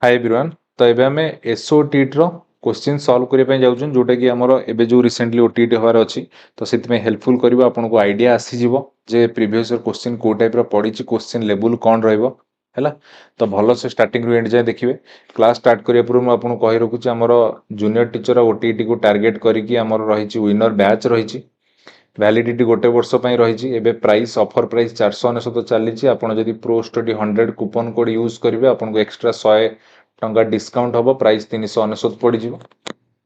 Hi everyone. तो एबे हमें एसओटीटी रो क्वेश्चन सॉल्व करिया ପାଇଁ जाउछन जोटा कि हमरो एबे जो रिसेंटली ओटीटी होवार अछि। तो सेति में हेल्पफुल करिवो आपनको आईडिया आसी जिवो जे प्रीवियस क्वेश्चन को टाइप रो पडिछि क्वेश्चन लेवल कोन रहइबो हैला। तो भलो से स्टार्टिंग रु एंड जाय देखिबे। क्लास स्टार्ट करिया पूर्व मैं आपनको कहि रखुछि हमरो जूनियर टीचर ओटीटी को टारगेट करिकि हमरो रहिछि विनर बैच रहिछि। वैलिडिटी गोटे वर्ष ପାଇଁ ରହିଛି। ଏବେ ପ୍ରାଇସ୍ ଅଫର ପ୍ରାଇସ୍ 499 ଚାଲିଛି। ଆପଣ ଯଦି ପ୍ରୋ ଷ୍ଟଡି 100 କୁପନ କୋड ୟୁଜ୍ କରିବେ ଆପଣଙ୍କୁ ଏକ୍ସଟ୍ରା 100 ଟଙ୍କା ଡିସ୍କାଉଣ୍ଟ ହେବ। ପ୍ରାଇସ୍ 399 ପଡ଼ିଯିବ।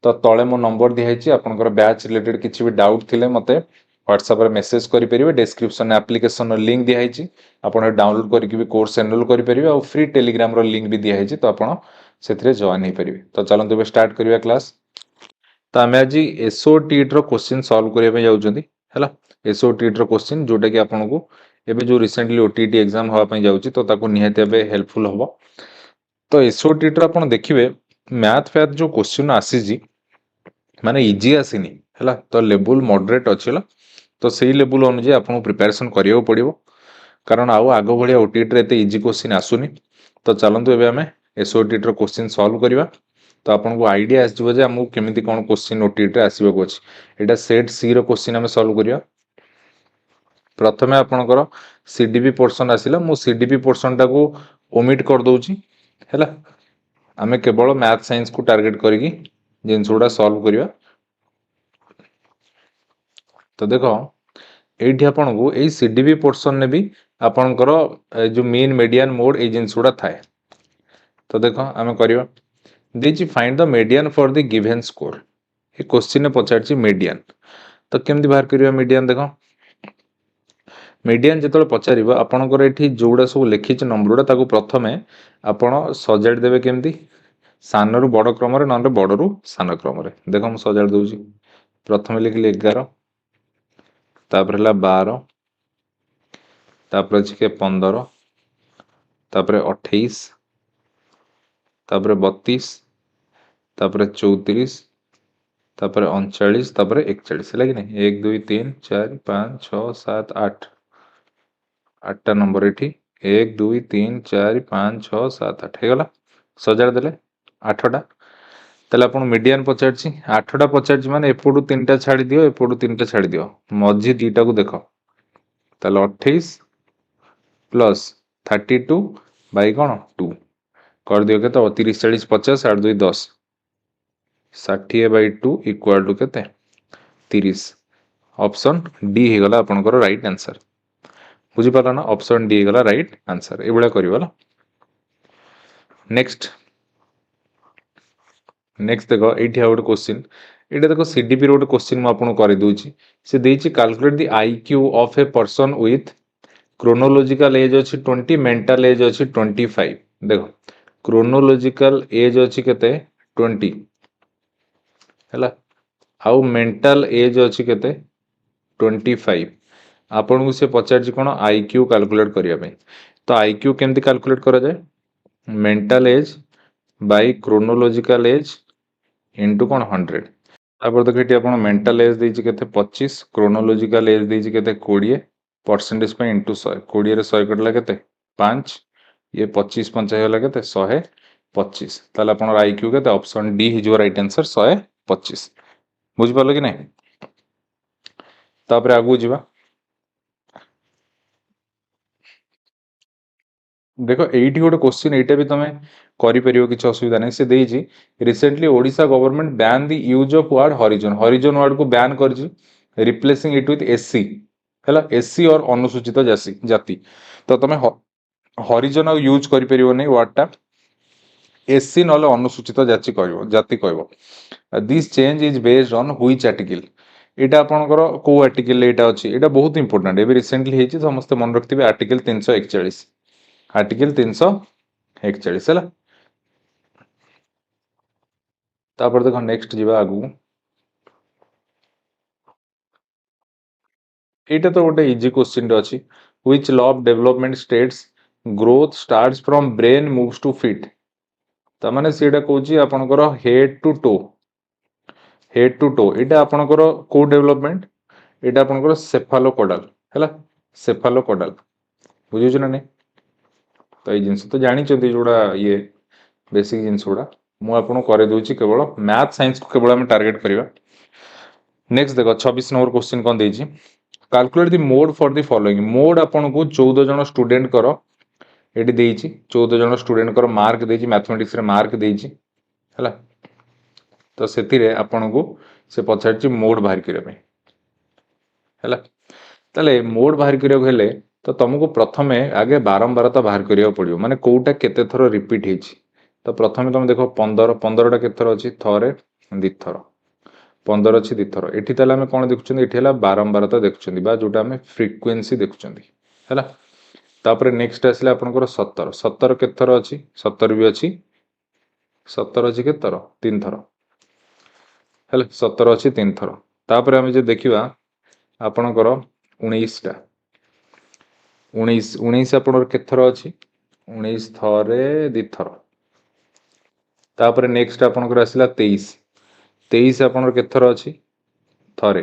ତ ତଳେ ମୋ ନମ୍ବର ଦିଆହେଇଛି। ଆପଣଙ୍କର ବ୍ୟାଚ୍ ରିଲେଟେଡ୍ କିଛି ବି ଡାଉଟ୍ ଥିଲେ ମୋତେ ହ୍ୱାଟ୍ସଆପରେ ମେସେଜ୍ କରିପାରିବେ। ଡେସ୍କ୍ରିପ୍ସନରେ ଆପ୍ଲିକେସନର ଲିଙ୍କ୍ ଦିଆହେଇଛି। ଆପଣ ଡାଉନଲୋଡ୍ କରିକି ବି କୋର୍ସ ଏନରୋଲ୍ କରିପାରିବେ। ଆଉ ଫ୍ରି ଟେଲିଗ୍ରାମର ଲିଙ୍କ୍ ବି ଦିଆହେଇଛି। ତ ଆପଣ ସେଥିରେ ଜଏନ୍ ହେଇପାରିବେ। ତ ଚାଲନ୍ତୁ ଏବେ ଷ୍ଟାର୍ଟ କରିବା କ୍ଲାସ୍। ତ ଆମେ ଆଜି ଏସଓଟିଟି ର କ୍ୱେଶ୍ଚିନ୍ ସଲ୍ଭ କରିବା ପାଇଁ ଯାଉଛନ୍ତି ହେଲା। ଏସଓଟିଟି ର କ୍ୱେଶ୍ଚିନ୍ ଯୋଉଟା କି ଆପଣଙ୍କୁ ଏବେ ଯୋଉ रिसेंटली ओटीटी एग्जाम हवा ପାଇଁ ଯାଉଛି ତ ତାକୁ ନିହାତି ଭାବେ ହେଲ୍ପଫୁଲ ହବ। ତ ଏସଓଟିଟି ର ଆପଣ ଦେଖିବେ ମ୍ୟାଥ ଫ୍ୟାଥ ଯୋଉ କ୍ୱେଶ୍ଚିନ୍ ଆସିଛି ମାନେ ଇଜି ଆସିନି ହେଲା। ତ ଲେବୁଲ ମଡରେଟ୍ ଅଛି ହେଲା। ତ ସେଇ ଲେବୁଲ ଅନୁଯାୟୀ ଆପଣଙ୍କୁ ପ୍ରିପାରେସନ୍ କରିବାକୁ ପଡ଼ିବ କାରଣ ଆଉ ଆଗ ଭଳିଆ ଓଟିଟିରେ ଏତେ ଇଜି କ୍ୱେଶ୍ଚିନ୍ ଆସୁନି। ତ ଚାଲନ୍ତୁ ଏବେ ଆମେ ଏସଓଟିଟି ର କ୍ୱେଶ୍ଚିନ୍ ସଲ୍ଭ କରିବା। ତ ଆପଣଙ୍କୁ ଆଇडिया ଆସିଯିବ ଯେ ଆମକୁ କେମିତି କ'ଣ କ୍ୱେଶ୍ଚିନ୍ ଓଟିଟିରେ ଆସିବାକୁ ଅଛି। ଏଇଟା ସେଟ୍ ସି ର କ୍ୱେଶ୍ଚିନ୍ ଆମେ ସଲ୍ଭ କରିବା। ପ୍ରଥମେ ଆପଣଙ୍କର ସିଡିପି ପୋର୍ସନ୍ ଆସିଲା। ମୁଁ ସିଡିପି ପୋର୍ସନ୍ଟାକୁ ଓମିଟ୍ କରିଦେଉଛି ହେଲା। ଆମେ କେବଳ ମ୍ୟାଥ ସାଇନ୍ସକୁ ଟାର୍ଗେଟ୍ କରିକି ଜିନିଷ ଗୁଡ଼ା ସଲ୍ଭ କରିବା। ତ ଦେଖ ଏଇଠି ଆପଣଙ୍କୁ ଏଇ ସିଡିପି ପୋର୍ସନ୍ରେ ବି ଆପଣଙ୍କର ଯୋଉ ମିନ୍ ମିଡିଆନ୍ ମୋଡ୍ ଏଇ ଜିନିଷ ଗୁଡ଼ା ଥାଏ। ତ ଦେଖ ଆମେ କରିବା ଦେଇଛି find the median for the given score. ये क्वेश्चन ने पचारछि मीडियन। तो केमती बाहर करिया मीडियन देख मीडियन जो पचार आपंकर ये जोड़ा सब लिखी नंबर गुड़ा ताको प्रथमे आपण सजाड़ देवे केमती सान रु बड़ क्रम ना बड़ रु सान क्रम देख मुझे सजाड़ दूसरी। प्रथम लिखिली 11 तापर 12 तापर अच्छे 15 तापर 28 तापर 32 तापर 34 तापर 39 तापर 41 है कि नहीं 1 2 3 4 5 6 7 8 8टा नंबर ये 1 2 3 4 5 6 7 8 हो गला सजाड़ देले 8टा। ताले आपन मीडियन पचारछि 8टा पचारछि माने एपटू 3टा छाड़ी दियो एपटू 3टा छाड़ी दियो मझी दीटा को देखो। ताले 28 प्लस 32 बाई कोन 2 कर दियो केते 30 40 50 8 2 10 60/2 इक्वल टू केते 30। ऑप्शन डी ही गला आपनकर राइट आंसर। बुझी पाला ना ऑप्शन डी गला राइट आंसर ए बळा करिवला। नेक्स्ट देखो एठी आ गोटे क्वेश्चन एटा देखो सीडीपी रो गोटे क्वेश्चन म आपन करि दोछि। से देछि calculate the IQ of a person with chronological age अछि 20 मेंटल एज अछि 25। देखो क्रोनोलॉजिकल एज अछि केते 20 हैला आउ मेंटल एज अछि केते 25। आपन को से पचारछि कोन आईक्यू कैलकुलेट करिया पे। तो आईक्यू केमती कैलकुलेट करा जाय mental age by chronological age into कोन 100। तापर देखो एटी आपन मेंटल एज देछि केते 25 क्रोनोलॉजिकल एज देछि केते 20 परसेंटेज पे इंटू 100 20 रे 100 कटला केते 5 ये 25 5 होला केते 125। ताले आपन आईक्यू केते ऑप्शन डी हि जो राइट आंसर 125। बुझ पालो कि नहीं। तापर आगु जीवा देखो एठी गोटे क्वेश्चन एटा भी तमे करि परियो किछ असुविधा नै। से देछि recently Odisha government ban the use of word Harijan Harijan word को बैन करछि रिप्लेसिंग इट विथ एससी हैला एससी और अनुसूचित जाति। तो तमे हॉरिजॉन यूज करि परियो नै वर्डटा एससी नले अनुसूचित जाति कहबो। This change is based on which article एटा आपनकर को आर्टिकल एटा अछि एटा बहुत इंपोर्टेंट एबे रिसेंटली हेछि समस्त मन रखथिबे आर्टिकल 341 आर्टिकल 341 है। तापर देखो नेक्स्ट जीवा आगु एटा तो गोटे इजी क्वेश्चन रे अछि which law of development states growth starts from brain moves to feet. त माने सेटा कहूची आपनकर हेड टू टो एटा आपनकर को डेवलपमेंट एटा आपनकर सेफालोकोडाल हैला सेफालोकोडाल बुझियो ना नै। तो ये जिनस तो जानी चंदी जोड़ा ये बेसिक जिनस गुड़ा मु आपको करे दूची केवल मैथ साइंस को केवल आम टार्गेट करवा। नेक्स्ट देखो 26 नंबर क्वेश्चन कौन देछि calculate the mode for the following mode आपन को 14 जन स्टूडेंट करो एटी देछि 14 जन स्टूडेंट करो मार्क देछि मैथमेटिक्स रे मार्क देछि हला तो सेति रे आपन को से पछारछि मोड बाहर करिया पे हला ताले मोड बाहर करिया हेले तो तुमको प्रथमे आगे बारंबारता बाहर करिया पड़ियो माने कोउटा केते थरो रिपीट हेछि तो प्रथमे तुम देखो 15 15टा केते थरो अछि थरे दी थरो 15 अच्छी दिथर एठी ताले हमें कौन देखुछन एठी हला बारंबारता देखुछन बा जोटा हमें फ्रीक्वेंसी देखुछन हैला तापर नेक्स्ट आसले आपनकर 17 17 केते थर अछि 17 भी अछि 17 अछि केते थर 3 थर हैला 17 अछि 3 थर तापर हमें जे देखिबा आपनकर 19 टा 19 19 आपनकर केते थर अछि 19 थरे दी थर तापर नेक्स्ट आपनकर आसला 23 23 आपनकर केते थर अछि थरे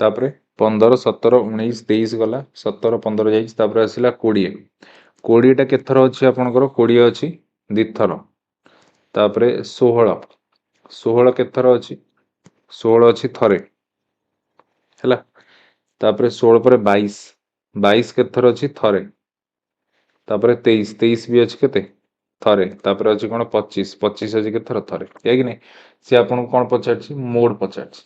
तापर 15 17 19 23 गला 17 15 जाइछ तापर आसिला 20 20 टा केते थर अछि आपनकर 20 अछि दी थर तापर 16 16 केते थर अछि 16 अछि थरे हैला तापर 16 पर 22 22 केते थर अछि थरे तापर 23 23 भी अछि केते थरे तापर अछि कोन 25 25 अछि केते थर थरे या कि नै से आपन कोन पछारछि मोड पछारछि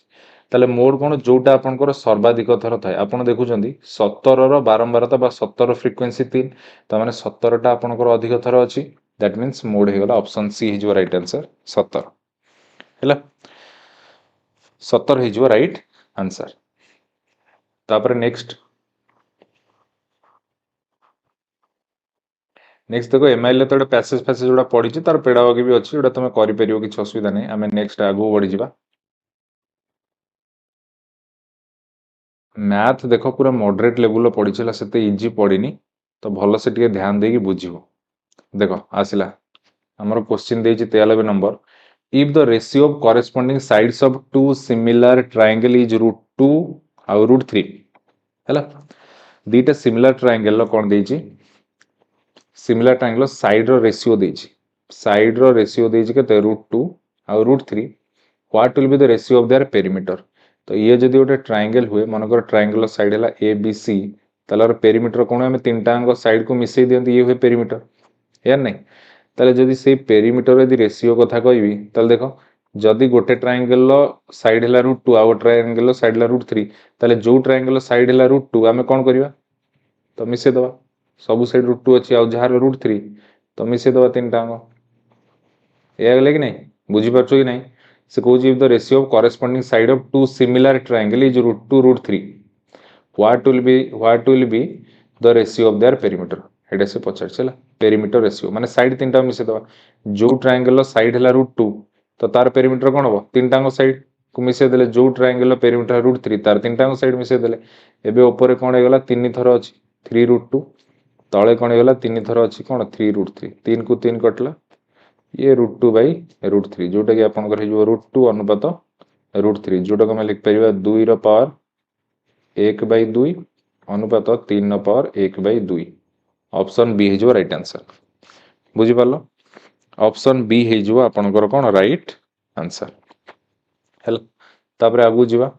ताले मोड कोन जोटा आपनकर सर्वाधिक थर थाए आपन देखुचंदी 17 रो बारंबारता बा 17 फ्रीक्वेंसी 3 त माने 17 टा आपनकर अधिक थर अछि दैट मींस मोड हे गला ऑप्शन सी हे जो राइट आंसर 17 हैला 17 हे जो राइट आंसर तापर नेक्स्ट देखो एमआईएल तो पैसेज फैसेज जोड़ा पड़ी तार पेड़ागी भी अच्छी जोटा तुम कर किसी असुविधा नहीं आम नेक्स्ट आगू बढ़ी जा मैथ देख पूरा मॉडरेट लेवल पड़ी से इजी पड़नी तो भल से टे ध्यान देकी बुझो देख आसला आमर क्वेश्चन दे 93 number if the ratio of corresponding sides of two similar triangle is √2 आउ √3 हैला दीटा सिमिलर ट्रायंगल कौन देछि सिमिलर ट्रायंगल साइड रो रेशियो देछि साइड रो रेशियो देछि केते √2 आउ √3 what will be the ratio of their perimeter तो ये जदि गोटे ट्रायंगल हुए मनकर ट्रायंगल साइड है ए बी सी तार पेरीमीटर कौन आम तीन टांग साइड को मिसई दिखती ये हुए पेरीमीटर यार नहीं ताले जदि से पेरीमीटर यदि रेशियो कथा कहबी ताले देखो जदि गोटे ट्रायंगल साइड है √2 आउ ट्रायंगल साइड है √3 ताले जो ट्रायंगल साइड है √2 आम कौन करवा तो मिसई दबा सब साइड √2 अच्छी आउ जार √3 तो मिसई दबा तीन टांग या गले कि नहीं बुझी पारछो कि नहीं से कहूँ if the ratio of corresponding side of two similar triangle is √2 √3 what will be the ratio of their perimeter एटा से पचार चला पेरीमीटर रेशियो माने साइड तीन टा मिसे दबा जो ट्रायंगल साइड है √2 तो तार पेरीमीटर कौन हम तीन टांग साइड को मिसे देले जो ट्रायंगल पेरीमीटर √3 तार तीन टांग साइड मिसे देले एबे ऊपर कौन हेगला तीन थर अछि 3 √2 तले कौन हेगला तीन थर अछि कौन 3 √3 3 को 3 कटला ये √2 बाई √3 जोटा कि आपनकर हे √2 अनुपात √3 जोटा को हम लिख परिबा 2 रो पावर 1/2 अनुपात 3 रो पावर 1/2 ऑप्शन बी हे जो राइट आंसर बुझी पारलो ऑप्शन बी हे जो आपनकर कोन राइट आंसर हेल तापर आगु जीवा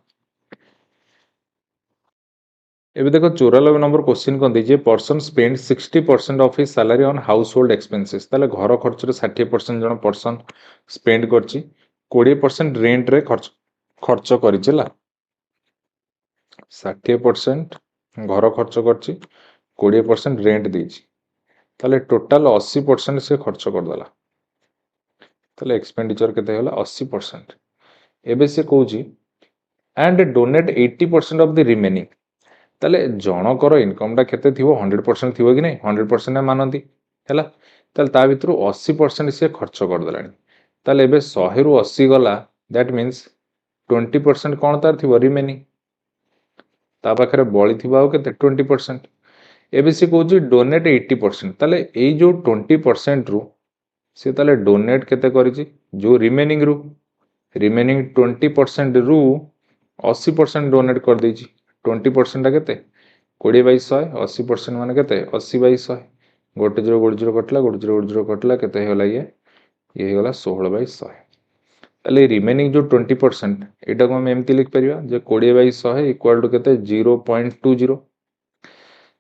एबे देखो 94 नंबर क्वेश्चन कोन दीजिए person spend 60% of his salary on house hold expenses ताले घर खर्च रे 60% जन पर्सन स्पेंड करची 20% रेंट रे खर्च खर्च करिचला 60% घर खर्च करची 20% रेंट देची ताले टोटल 80% से खर्च कर दला ताले एक्सपेंडिचर केते होला 80% एबे से कहूची and donate 80% of the remaining ताले जनकर इनकम टा केते थिवो 100% थिवो कि नहीं 100% मानंती हैला ताले ता भितरु 80% से खर्च कर दलानी ताले एबे 100 रु 80 गला दैट मींस 20% कोन तार थिवो रिमेनिंग ता पाखरे बळी थिवो आ केते 20% एबे से कहूची डोनेट 80% ताले एई जो 20% रु से ताले डोनेट केते करिची जो रिमेनिंग 20% रु 80% डोनेट कर देची 20% केते 20/100 80% माने केते 80/100 गोटे 0 गोटे 0 कटला गोटे 0 गोटे 0 कटला केते होला ये गला 16/100 ताले रिमेनिंग जो 20% एटा को हम एमती लिख परिबा जे 20/100 इक्वल टू केते 0.20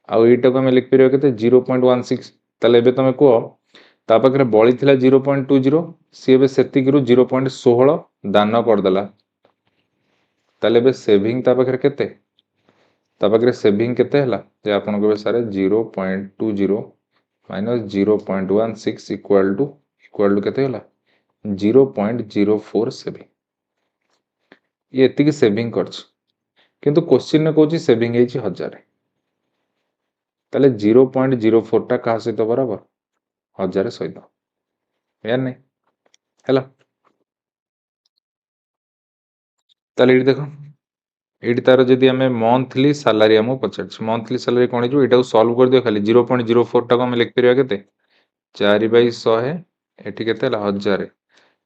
आ एटा को हम लिख परिबा केते 0.16 ताले एबे तमे को ता पाखरे बळी थिला 0.20 सी एबे सेतिक रु 0.16 दान कर दला ताले एबे सेविंग ता पाखरे केते ता पाखरे सेविंग केते हला जे आपन को सारे 0.20 माइनस 0.16 इक्वल टू केते हला 0.047 ये एतिकी सेविंग करछ किंतु क्वेश्चन ने कहूची सेविंग हेची 1000 ताले 0.04 टा कहा सहित बराबर 1000 सहित यार नहीं हैला ताले इट देखो एटी तार जदि आम मंथली सालारी आमको पचार मंथली सालारी कौन हो यहाँ सल्व कर दियो खाली 0.04 टाक आम लिखिपर के 4/100 एटी के 1000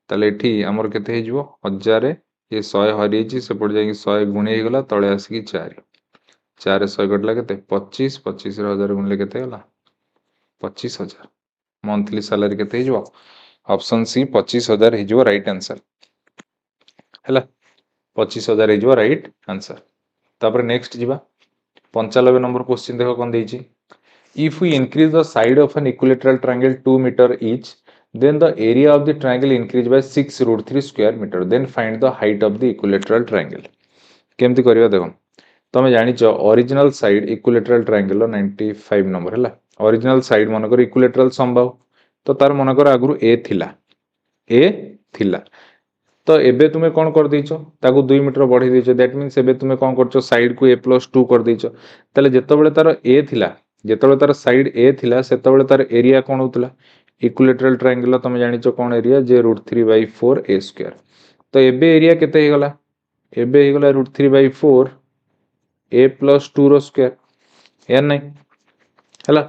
ताले एटी आमर के 1000 ये 100 हरी सेपट जा 100 गुणी गला तले आसिक 4 4 100 कटला के 25 25 1000 गुणिले के 25,000 मंथली सालारी के ऑप्शन सी 25,000 हो राइट आंसर है 25,000 हो राइट आंसर तापर नेक्स्ट जीवा 95 नंबर क्वेश्चन देखो कौन देछि if we increase the side of an equilateral triangle 2 metre each then the area of the triangle increase by 6√3 square meter then find the height of the equilateral triangle केमती करिया देखो तमे जानिच original side equilateral triangle 95 number है original side मनकर equilateral संभव तो तार मनकर आगु ए तो एबे तुम्हें कौन कर देइछो ताकू 2 मीटर बढ़ी देइछो दैट मींस एबे तुम्हें कौन करछो साइड को a+2 कर देइछो ताले जेतबेले तार ए थिला जेतबेले तार साइड ए थिला सेतबेले तार एरिया कौन होतला इक्विलेटरल ट्रायंगल तमे जानिछो कौन एरिया जे √3/4 a स्क्वायर तो एबे एरिया केते हे गला एबे हे गला √3/4 a+2 रो स्क्वायर या नहीं हला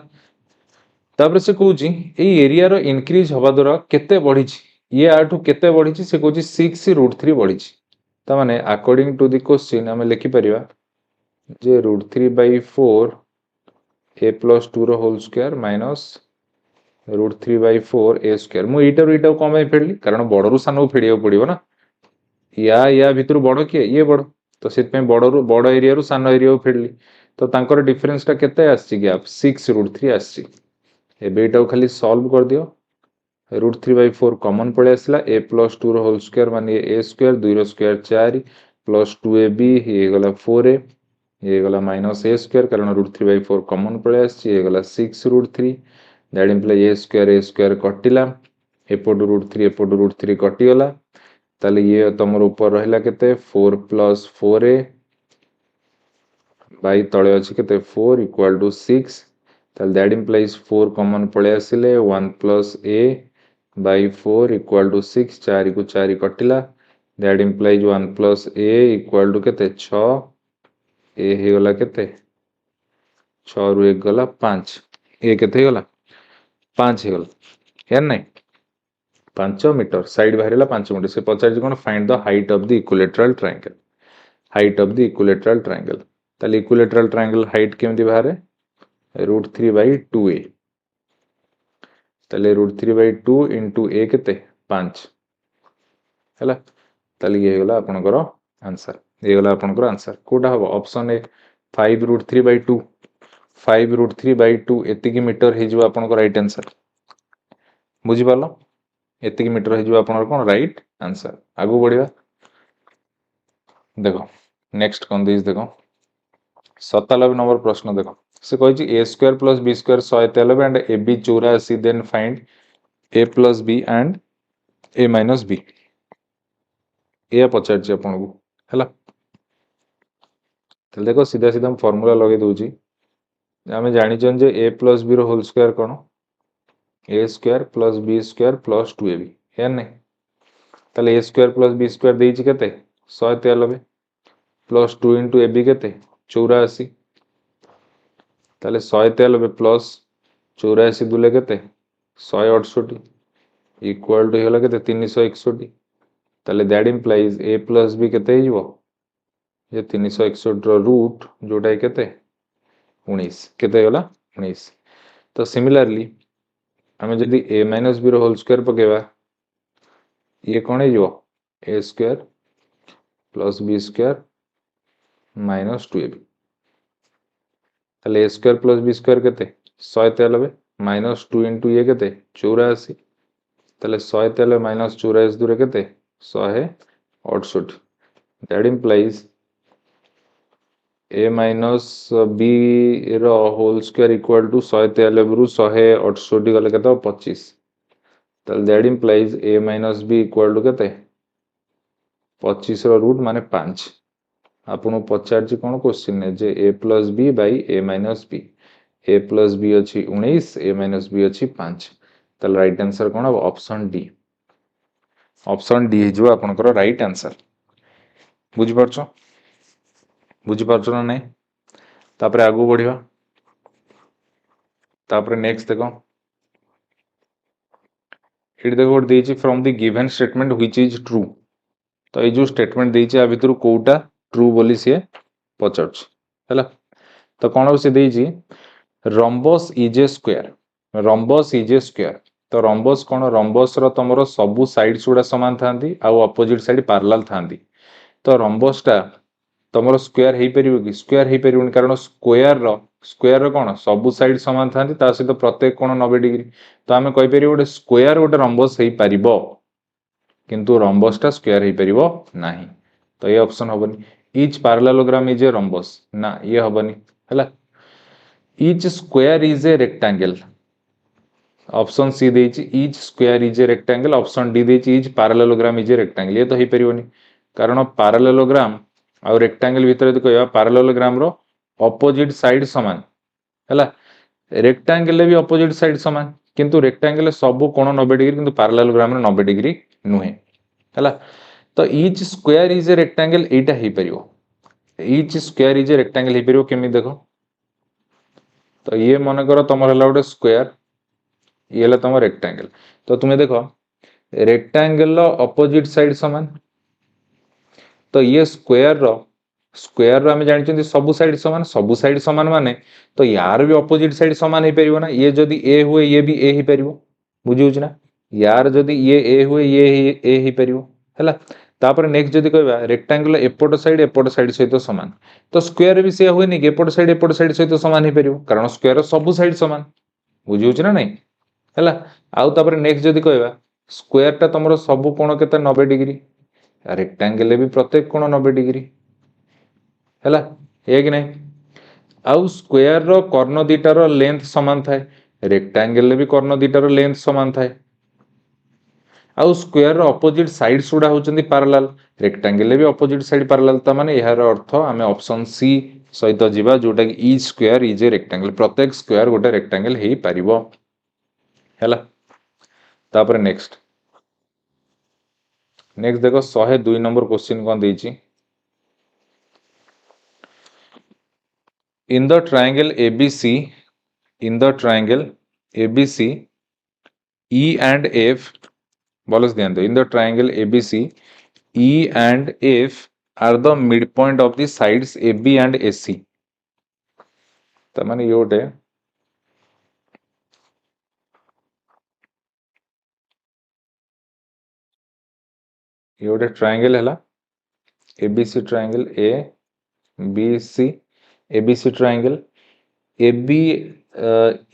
तापर से कहूची एई एरिया रो इंक्रीज हवा द्वारा केते बढ़ी ये आठू केते बढ़ी से कहूची 6√3 बढ़ी ता माने अकॉर्डिंग टू द क्वेश्चन हमें लिखि परिबा जे √3/4 a+2 रो whole square minus √3/4 a square मु एटा रो एटा कोन फेडली कारण बड़ रु सान फेडिया पड़िबो ना या भीतर बड़ किए ये बड़ तो सेत पे बड़ एरिया रु सान एरिया फेडली तो तांकर डिफरेंस टा केते आछि गैप 6√3 आछि एबे एटा खाली सॉल्व कर दियो √3/4 कॉमन पळे आसला a+2 रो होल स्क्वायर माने a स्क्वायर 2 रो स्क्वायर 4 प्लस 2ab ये गला 4a ये गला माइनस a स्क्वायर कारण √3/4 कॉमन पळे आछि ये गला 6√3 दैट इंप्लाई a स्क्वायर कटिला एपट √3 एपट √3 कटि गला ताले ये तमर ऊपर रहला केते 4 + 4a बाई तळे अछि केते 4 = 6 ताले दैट इंप्लाइज 4 कॉमन पळे आसिले 1 + a by 4 equal to 6 4 को 4 कटिला that implies 1 + a equal to केते 6 a हे गला केते 6 रु 1 गला 5 a केते गला 5 हे गला या नहीं 5 मीटर साइड बाहरला 5 मीटर से पचार कोन find the height of the equilateral triangle height of the equilateral triangle ताले इक्विलेटरल ट्रायंगल हाइट केमती बाहरे √3/2a ताले √3/2 इंटू a केते 5 हैला ताले ये गला आपनकर आंसर ये गला आपनकर आंसर कोटा हबो ऑप्शन ए 5√3/2 5√3/2 एतिकी मीटर हे जो आपनकर राइट आंसर बुझी पालो एतिकी मीटर हे जो आपनकर कोन राइट आंसर आगु बढ़िया देखो नेक्स्ट कोन दिस देखो 97 नंबर प्रश्न देखो से कहि a square plus b square 193 and ab 84 then find a plus b and a minus b ये पचार छी आपन को हैला तो देखो सीधा सीधा हम फार्मूला लगे दोजी आमे जानि छन जे a प्लस b रो होल स्क्वायर कोन a square plus b square plus 2ab है नै ताले a square plus b square देई छी केते 193 प्लस 2 * ab केते 84 ताले 193 प्लस 84 दुले केते 168 इक्वल टू होला केते 361 ताले that implies a plus b केते हिजो ये 361 रो रूट जोटा केते 19 केते होला 19 तो सिमिलरली आम जदि a minus b whole square पकेबा ये कौन हो a square plus B square minus 2ab ताले a square plus B square केते 193 माइनस 2 इंटू ये केते 84 ताले 193 माइनस 84 दूरे केते 168 that implies a minus b रो होल स्क्वायर इक्वल टू 193 रु 168 गले केते 25 ताले that implies a minus b equal to केते 25 रो रूट माने 5 आपन पचार कौन क्वेश्चन जे a plus b by a minus b a plus b अच्छी 19 ए माइनस बी अच्छी 5 ताल राइट आंसर कौन हम ऑप्शन डी जो आपनकर राइट आंसर बुझी पारछ ना नहीं तापर आगु बढ़िया तापर नेक्स्ट देखो ये देखो गोटे देछि from the given statement which is true तो ये जो स्टेटमेंट देछि आ भितर कोउटा ट्रू बोली सी पचार है तो कौन हम से देछि rhombus is a square rhombus is a square तो रंबस कौन रंबस रो तमरो सबु साइड्स गुडा समान थांती आ ऑपोजिट साइड पैरेलल थांती तो रंबस टा तमरो स्क्वायर हे परिबो कि स्क्वायर हे परिबोनी कारण स्क्वायर रो कौन सबु साइड समान थांती ता सहित प्रत्येक कोण 90 डिग्री तो आमे कहि परिबो गोटे स्क्वायर गोटे रंबस हे परिबो किंतु रंबस टा स्क्वायर हे परिबो नाही तो ये ऑप्शन हबनी each parallelogram is a rhombus ना ये हबनी हैला each square is a rectangle option C देछि each square is a rectangle option D देछि each parallelogram is a rectangle ये तो हे परिबोनी कारण पैरेललोग्राम आ रेक्टेंगल भीतर यदि कहबा पैरेललोग्राम रो ऑपोजिट साइड समान हैला रेक्टेंगल भी ऑपोजिट साइड समान किंतु रेक्टेंगल सब कोण 90 डिग्री किंतु पैरेललोग्राम रे 90 डिग्री नुहे हैला तो each square is a rectangle एटा हे परिबो each square is a rectangle हे परिबो केमि देखो तो ये मन करो तुम गोटे स्क्वायर ये है तुम रेक्टेंगल तो तुम्हें देखो रेक्टेंगल ऑपोजिट साइड समान तो ये स्क्वायर आम जानी सबू साइड समान माने तो यार भी ऑपोजिट साइड समान हो पार ना ये जदि ए हुए ये भी ए ही पार बुझी ना यार जदि ये ए हुए ये ए ही पार है तापर नेक्स्ट जदि कहबा रेक्टेंगल एपट साइड सहित समान तो स्क्वायर भी से हुए नहीं एपट साइड सहित समान हो पार कारण स्क्वायर सबू साइड समान बुझी ना नहीं है आउ तापर नेक्स्ट जदि कहबा स्क्वायर टा तुम सब कोण के 90 डिग्री रेक्टेंगल भी प्रत्येक कोण 90 डिग्री है कि नहीं आउ स्क्वायर रो कर्ण दीटार लेंथ समान थाए रेक्टेंगल भी कर्ण दीटार लेंथ समान थाए आउ square rho opposite sides गुडा होचंदी parallel rectangle भी ऑपोजिट साइड पैरेलल त माने यार अर्थ आमे ऑप्शन सी सहित जीवा जोटा कि each square is a rectangle प्रत्येक स्क्वायर गोटे रेक्टेंगल हे पारिबो हैला तापर नेक्स्ट देखो 102 नंबर क्वेश्चन कौन देछि in the triangle ABC E and F bolus ध्यान दो in the triangle ABC E and F are the midpoint of the sides AB and AC त माने योटे ट्रायंगल है ABC triangle ABC triangle AB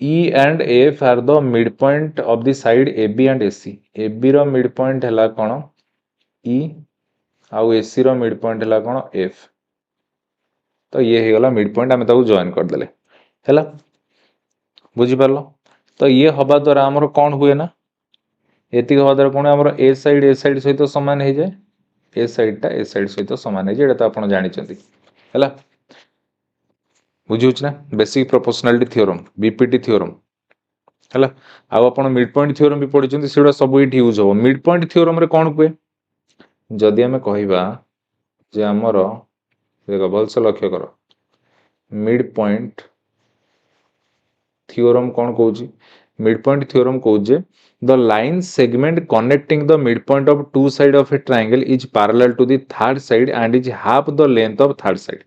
E and F are the midpoint of the side AB and AC AB रो midpoint है कौन E आउ AC रो midpoint है कौन F तो ये हो गला midpoint आमे ताको जॉइन कर देले हैला बुझी पारलो तो ये हवा द्वारा हमर कौन हुए ना एति हवा द्वारा कौन हमर ए साइड सहित समान हो जाए ए साइड सहित समान हो जाए तो आपण जानि चंदी हैला बुझी ना basic proportionality theorem BPT theorem हैला आ आपण मिड पॉइंट थ्योरम भी पढि चंदी सेडा सब एठी यूज हो मिड पॉइंट थ्योरम रे कोन कुए जदि हमें कहिबा जे हमर देखो भल से लक्ष्य करो मिड पॉइंट थ्योरम कौन कहूची मिड पॉइंट थ्योरम कहूचे the line segment connecting the mid point of two side of a triangle is parallel to the third side and is half the length of third side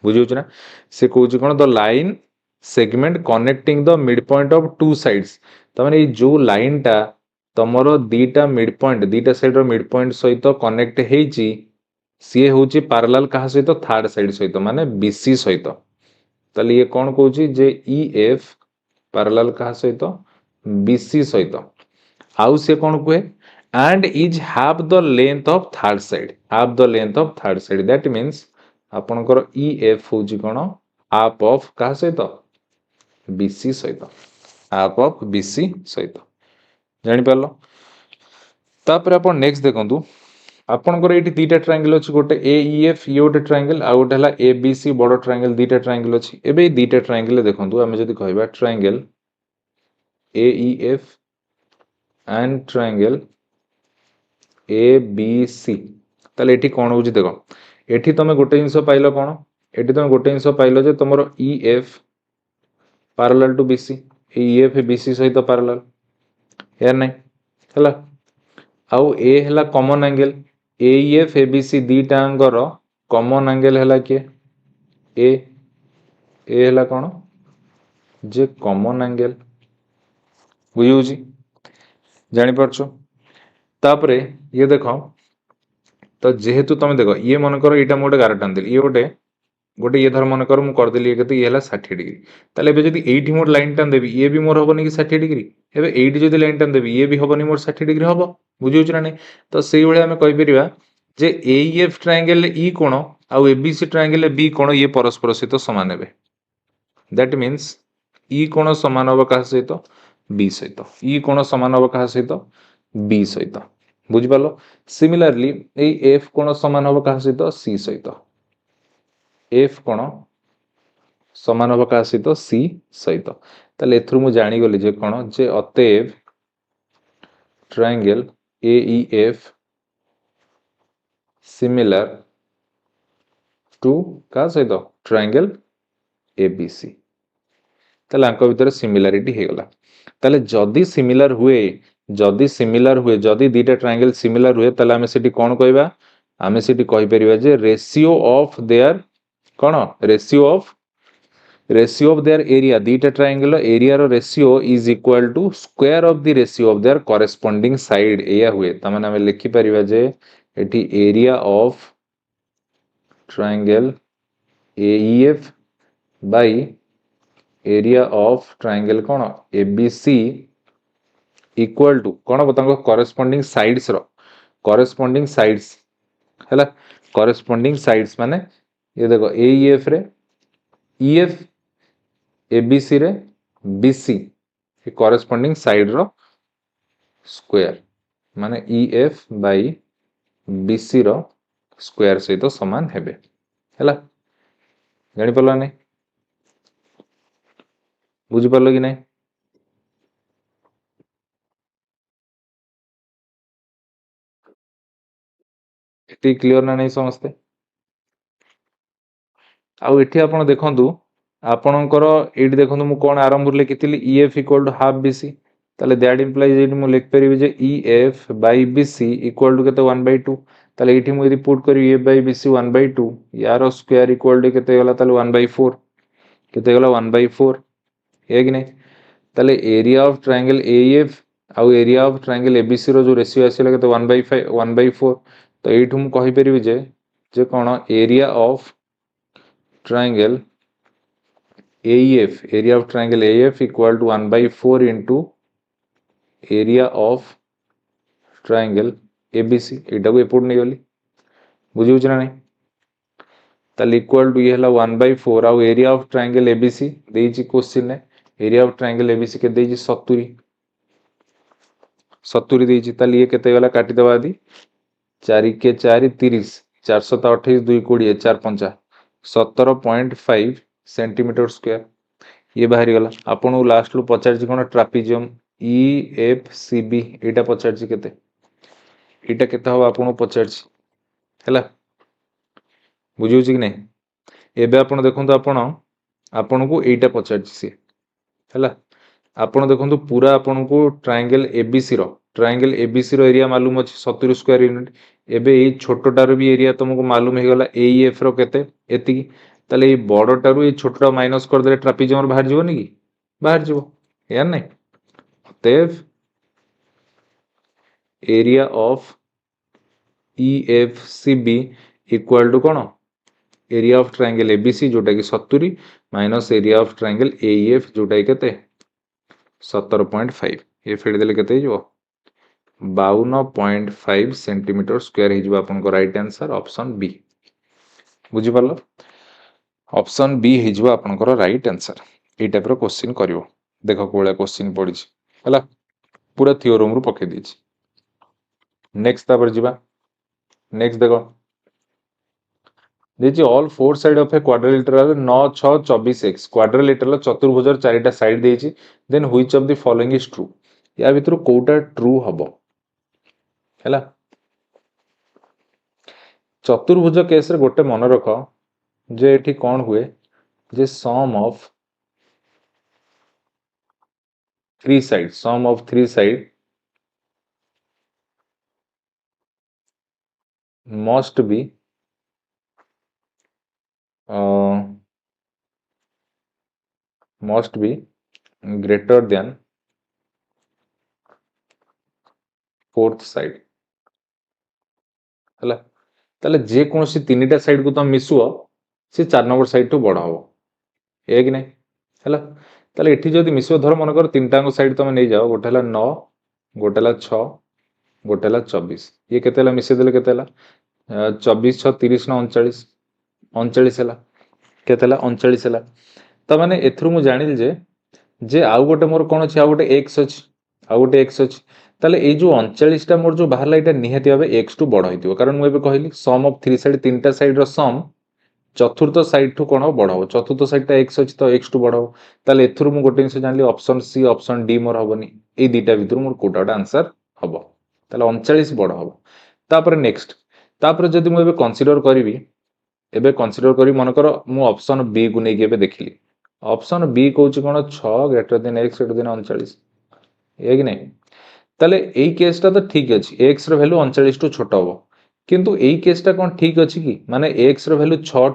बुझी ना से कहूची कौन the line segment connecting the mid point of two sides तमाने जो line टा तमरो दीटा मिड पॉइंट दीटा साइड रो मिड पॉइंट सहित कनेक्ट हेची सी होची पैरेलल कहा सहित थर्ड साइड सहित माने बीसी सहित ताले ये कौन कहूची जे ईएफ पैरेलल कहा सहित बीसी सहित आउ से कौन कहे and is half the length of third side half the length of third side that means आपनकर EF होची कोन half of कहा सहित BC सहित half of BC सहित जानि परलो तापर आपण नेक्स्ट देखंतु आपनकर एठी दीटा ट्रायंगल अछि गोटे AEF ये गोटे ट्रायंगल आ गोटे हला ABC बड़ ट्रायंगल दीटा ट्रायंगल अछि एबे दीटा ट्रायंगल देखंतु हम जदी कहबा triangle AEF and triangle ABC ताले एठी कोन होउची देखो एठी तमे गोटे जिंस पाइलो कोन एठी तमे गोटे जिंस पाइलो जे तमरो EF parallel to BC EF BC सहित पैरेलल या नै हला आउ ए हला कॉमन एंगल AEF ABC दीटा अंगर कॉमन एंगल हला के ए हला कोन जे कॉमन एंगल बुझियोची जानि परछो तापरे ये देखो तो जेहेतु तुम देख ये मन कर ये मोटे गार टान ये गोटे गोटे ये धर मन कर मुझे करदेली ये 60 डिग्री ताले एबे जदी एठी मोर लाइन टान देबी ये भी मोर हबनी कि 60 डिग्री एबे एठी जदी लाइन टान देबी ये भी हबनी मोर 60 डिग्री हबो बुझियो छ ना नै तो सेही भले हम कहि परिबा जे AEF ट्रायंगल ई कोण आ ABC ट्रायंगल बी कोण ये परस्पर सहित समान हेबे दैट मींस ई कोण समान होबो का सहित बी सहित ई कोण समान होबो का सहित बी सहित बुझि पालो सिमिलरली ए एफ कोण समान होबो का सहित सी सहित एफ कोण समान होबो का सहित सी सहित ताले एथरु मु जानि गली जे कोण जे अतएव ट्रायंगल AEF सिमिलर टू का सहित ट्रायंगल ABC ताले अंक भितर सिमिलरिटी हे गला ताले जदी सिमिलर हुए जदी दीटा ट्रायंगल सिमिलर हुए ताले हमें सेठी कोन कहबा हमें सेठी कहि परिबा जे रेशियो ऑफ देयर कोन रेशियो ऑफ देयर एरिया दीटा ट्रायंगल एरिया रो ratio is equal to square of the ratio of their corresponding side एया हुए तमाने हमें लिखि परिबा जे एठी area of triangle AEF by area of triangle कोन ABC इक्वल टू कौन हम कॉरेस्पोंडिंग साइड्स हैला कॉरेस्पोंडिंग साइड्स माने ये देखो AEF रे EF ABC रे BC ये कॉरेस्पोंडिंग साइड रो स्क्वायर माने EF by BC row square सहित समान हेबे हैला जानि परला नै बुझि परलो कि नै एति क्लियर ना नहीं समस्ते आउ एठी आपण देखंतु आपणकर एठी देखंतु मु कोन आरंभ लिखितली EF equal to half BC ताले दैट इंप्लाइज एठी मु लिख परिबे जे EF by BC equal to केते 1/2 ताले एठी मु यदि पुट करी EF बाय BC 1/2 यार स्क्वायर इक्वल टू केते गला ताले 1/4 केते गला 1/4 हे कि नै ताले एरिया ऑफ ट्रायंगल AEF आउ एरिया ऑफ ट्रायंगल ABC रो जो रेशियो आसीला केते 1/5 1/4 तो एठु मु कहि परिबे जे कोन area of triangle AEF equal to 1/4 into area of triangle ABC एटा को एपोर्ट नै गली बुझियो छ ना नै ताले इक्वल टू ये हला 1/4 आ एरिया ऑफ ट्रायंगल ABC देछि क्वेश्चन ने एरिया ऑफ ट्रायंगल ABC के देछि 70 देछि ताले ये केते गला काटि दबा दी 4 के 4 30 428 2 20 4 5 17.5 सेंटीमीटर स्क्वायर ये बाहरी गला आपन लास्ट लु पचार जी कोन ट्रापेजियम EFCB एटा पचार जी केते एटा केते हो आपन पचार जी हैला बुझियो छी कि नै एबे आपन देखंतु आपन को एटा पचार जी से हैला आपन देखंतु पूरा आपन को ट्रायंगल ABC रो एरिया मालूम अछि 70 स्क्वायर यूनिट एबे ए छोटोटार भी एरिया तुमको मालूम हे गला AEF रो केते एति ताले ये बड़टारू ये छोटा माइनस करदे ट्रापिजियम बाहर जीवनी कि बाहर जीव यार नहीं अतएव area of EFCB equal to कौन एरिया ऑफ ट्रायंगल एबीसी जोटा कि 70 माइनस एरिया ऑफ ट्रायंगल AEF जोटा कि केते 17.5 ये फेड देले केते हिजो 52.5 सेंटीमीटर स्क्वायर हिजो आपन को राइट आंसर ऑप्शन बी बुझी पालो ऑप्शन बी हिजो आपन को राइट आंसर ए टाइप रो क्वेश्चन करिवो देखो कोळा क्वेश्चन पड़ी हला पूरा थ्योरम रु पके दीची नेक्स्ट तापर जीवा नेक्स्ट देखो देखिए all four side of a quadrilateral 9 6 24 x quadrilateral चतुर्भुजर चारिटा साइड देइछि then which of the following is true या भितर कोटा ट्रू हबो हैला चतुर्भुज केस रे गोटे मन रख जे एठी कोन हुए जे sum of three side must be greater than fourth side है ताले जे कौन सी तीन साइड को तुम मिसुओ सी 4 नंबर साइड टू बड़ हम है कि नहीं है ताले एठी जदि मिसुओ धर मन कर तीनटा साइड तुम नहीं जाओ गोटे 9 गोटे 6 गोटे 24 ये केते मिसे देले केते 24 6 30 न 39 39 है केते 39 है त माने एथरु मु जानिल जे आउ गोटे मोर कोन अछि आउ गोटे x अछि आउ गोटे x अछि ताले ए जो 39 टा मोर जो बाहरला एटा निहाती भाबे x टू बड़ होइतिबो कारण मु एबे कहली सम ऑफ थ्री साइड तीनटा साइड रो सम चतुर्थ साइड टू कोन बड़ हो चतुर्थ साइड टा x अछि तो x टू बड़ हो ताले एथरु मु गोटे जिंस जानली ऑप्शन सी ऑप्शन डी मोर हबनी ए दुटा भितर मोर कोटाटा आंसर हबो ताले 39 बड़ हबो तापर नेक्स्ट तापर जदि मु एबे कंसीडर करिवि एबे कंसीडर करी मन कर मु ऑप्शन बी को नै के एबे देखली ऑप्शन बी कहूँ कौन 6 greater than x greater than 39 है कि नहीं ताले एई केसटा तो ठीक अछि x रो वैल्यू 39 टू छोट हो किंतु एई केसटा कोन ठीक अछि कि माने x रो वैल्यू 6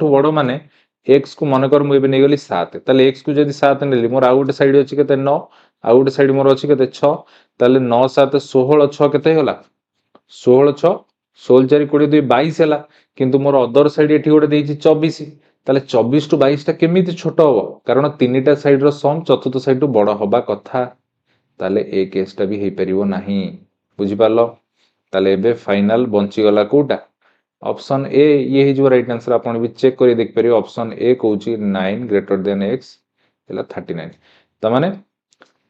टू बड़ माने x को मन कर मु एबे नै गली 7 ताले x को जदी 7 नेली मोर आ गोटे साइड अछि केते 9 आ गोटे साइड मोर अछि केते 6 ताले 9 7 16 6 केते होला 16 6 16 4 20 2 22 ହେଲା किंतु मोर अदर साइड एठी गोटे देइछि 24 ताले 24 टू 22 टा केमिति छोट हो कारण तीनटा साइड रो सम चतुर्थ साइड टू बड़ होबा कथा ताले ए केसटा भी हेई परिवो नाही बुझि पालो ताले एबे फाइनल बंची गला कोटा ऑप्शन ए ये ही जो राइट आंसर आपण भी चेक करी देख परियो ऑप्शन ए कहूची 9 ग्रेटर देन x हैला 39 त माने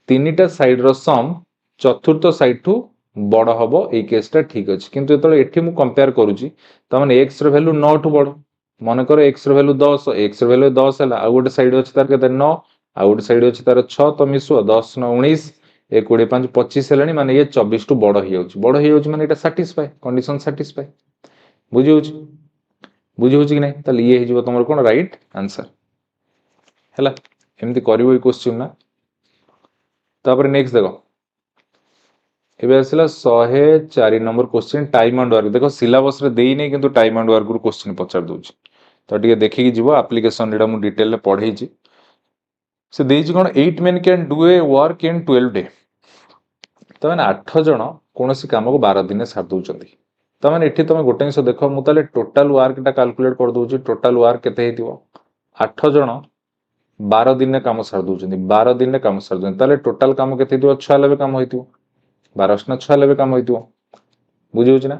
तीनटा साइड रो सम चतुर्थ साइड टू बड़ हबो ए केसटा ठीक अछि किंतु एतले एठी मु कंपेयर करूची त माने x रो वैल्यू 9 टू बड़ मन कर x रो वैल्यू 10 x रो वैल्यू 10 हैला आ गोटे साइड अछि तार केते 9 आ गोटे साइड अछि तार 6 तो मिसुआ 10 9 19 ए 20 5 25 हेलानी माने ये 24 टू बड़ ही जाउची माने एटा सैटिस्फाई कंडीशन सैटिस्फाई बुझी होची कि नहीं ताले ये हिजो तमर कोन राइट आंसर हैला एमती करिवो ई क्वेश्चन ना तापर नेक्स्ट देखो एबे आसला 104 number question time and work देखो सिलेबस रे देई नै किंतु टाइम एंड वर्क रु क्वेश्चन पचार दोची तो टिके देखि कि जीवो एप्लीकेशन एडा मु डिटेल रे पढै छी से देइछि कोन 8 men can do a work in 12 day तो मैंने 8 जन कौन सी काम को 12 दिन सार दौरान तो मैंने एठी तुम गोटे जिन देख मुझे टोटाल वर्क टा कैलकुलेट कर दूची टोटाल वर्क केते 8 जन 12 दिन काम सार दौरान 12 दिन काम सार दौरान टोटाल काम के 96 काम हो 12 96 काम हो बुझे ना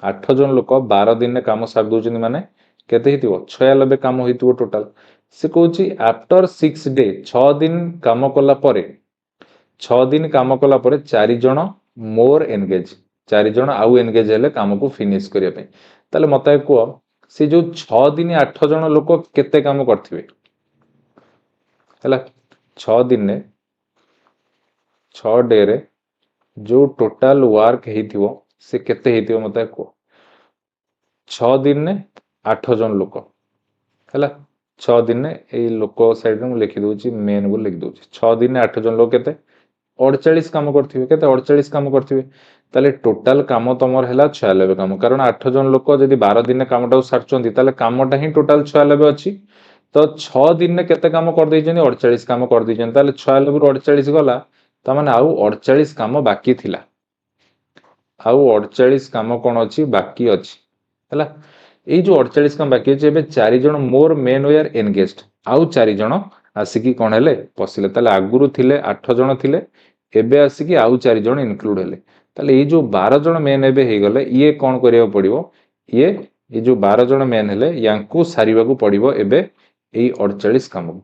8 जन लोक 12 दिन काम सार दौरान माने केते 96 काम हो टोटाल से कहूँ आफ्टर 6 डे 6 दिन काम कला परे 6 दिन काम कला परे 4 जन मोर एनगेज 4 जन आउ एनगेज हेले काम को फिनिश करिया पे ताले मते को से जो 6 दिन 8 जन लोक केते काम करथिबे हला 6 दिन ने 6 डे रे जो टोटल वर्क हेतिवो से केते हेतिवो मते को 6 दिन ने 8 जन लोक हला 6 दिन ने ए लोक साइड रे लिखि दोची मेन को लिखि दोची 6 दिन ने 8 जन लोक केते 48 काम करथिबे केते 48 काम करथिबे ताले टोटल काम तुमर है 96 काम, कारण 8 जन लोक जदि 12 दिन कामटा सारचंती ताले कामटा ही टोटल 96 अछि। तो 6 दिन ने केते काम कर दैछन 48 काम कर दैछन, ताले 96 रु 48 गला, त माने आउ 48 काम बाकी थिला। आउ 48 काम कोन अछि बाकी अछि हला। ए जो 48 काम बाकी अछि, एबे 4 जन मोर मेन वेयर एंगेज्ड, आउ 4 जन आसिकी कोन हेले पसिले। ताले आगुरु थिले 8 जन थिले, एबे आसिकी आउ 4 जन इनक्लूड हेले। ताले ये जो 12 जन मेन एबे हे गले, ये कोन करिया पड़िबो, ये जो 12 जन मेन हेले यांकु सारिबा को पड़िबो एबे एई 48 काम को।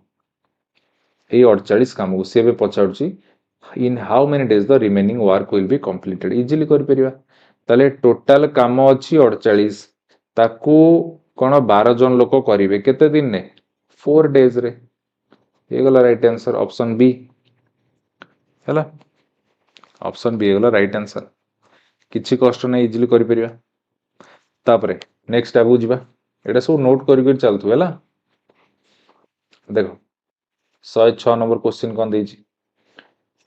एई 48 काम को से एबे पचाउची in how many days the remaining work will be completed, easily कर परिबा। ताले टोटल काम अछि 48, ताकू कोन 12 जन लोक करिवे केते दिन ने 4 डेज रे। ये गला राइट आंसर ऑप्शन बी हैला। ऑप्शन बी गला राइट आंसर, किछि कष्ट नै, इजीली कर परिबा। तापरे नेक्स्ट आबु जिबा, एटा सब नोट करि चलथु हैला। देखो 106 नंबर क्वेश्चन कोन देछि,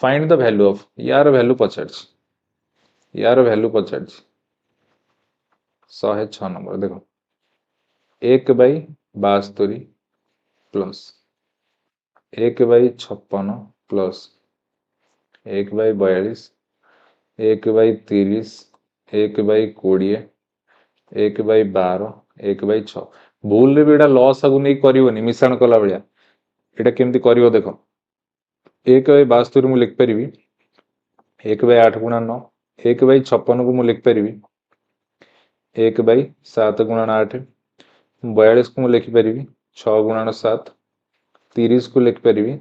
फाइंड द वैल्यू ऑफ, यार वैल्यू पचारछि, यार वैल्यू पचारछि 106 नंबर। देखो 1/72 प्लस 1/56 प्लस 1/42 1/30 1/20 1/12 1/6। भूल रे भी एटा लॉस आगु नहीं करिवनी मिश्रण कला बलिया। एटा केमती करिवो देखो 1/72 मु लिख परिबी 1/8 गुणा 9, 1/56 को मु लिख परिबी 1/7 गुणा 8, 42 को मु लिख परिबी 6 गुणा 7, 30 को लिख परिबी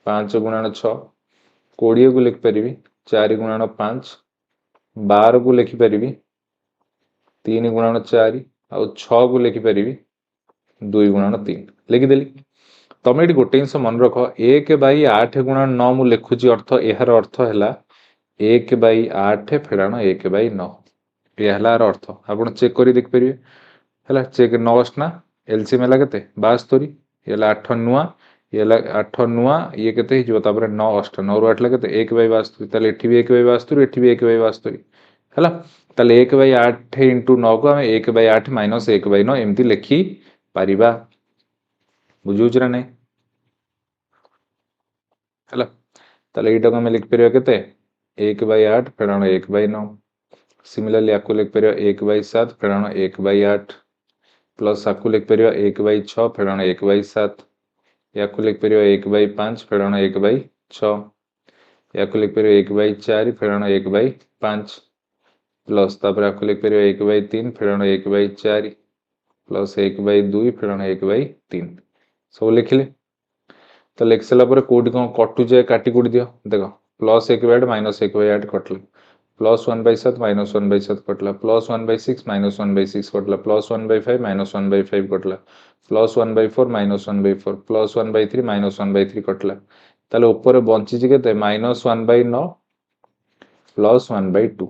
5 गुणा 6, 20 को लिख परिबी 4 गुणा 5, 12 को लिख परिबी 3 गुणा 4 और 6 को लिख परिबी 2 गुणा 3 लिखिदेली। तमे ये गोटे जिन मन रख 1/8 गुणा 9 मु लिखुची, अर्थ यार अर्थ है 1/8 फेड़ाण 1/9, यह अर्थ आप चेक कर देख पारे है। चेक 9 ना एलसीएम है केते 72, ये 8 नुआ, ये 8 नुआ, ये केते हो 9 8 9 रु 8 केते 1/72, ताले एठी भी 1/72 एठी भी 1/72 है। ताले 1/8 इंटू 9 को आम 1/8 माइनस 1/9 एमती लिखि पारिबा, बुझुछ ना नहीं है। ताले एटा को आम लिख परिबा केते 1/8 फेड़ाण 1/9। सिमिलरली आपको लिख परिबा 1/7 फेड़ाण 1/8 प्लस आपको लिख परिबा 1/6 फेड़ाण 1/7, या को लिख परिबा 1/5 फेड़ाण 1/6, या को लिख परिबा 1/4 फेड़ाण 1/5 प्लस तापर आपको लिख परिबा 1/3 फेड़ाण 1/4 प्लस 1/2 फेड़ाण 1/3 सब लिखिले। तो लिख सारा पर कोडी कौन कटु जाए काटी कुटी दियो, देखो प्लस 1/8 माइनस 1/8 कटला, प्लस 1/7 माइनस 1/7 कटला, प्लस 1/6 माइनस 1/6 कटला, प्लस 1/5 माइनस 1/5 कटला, प्लस 1/4 माइनस 1/4, प्लस 1/3 माइनस 1/3 कटला। ताले ऊपर बंची केते माइनस 1/9 प्लस 1/2,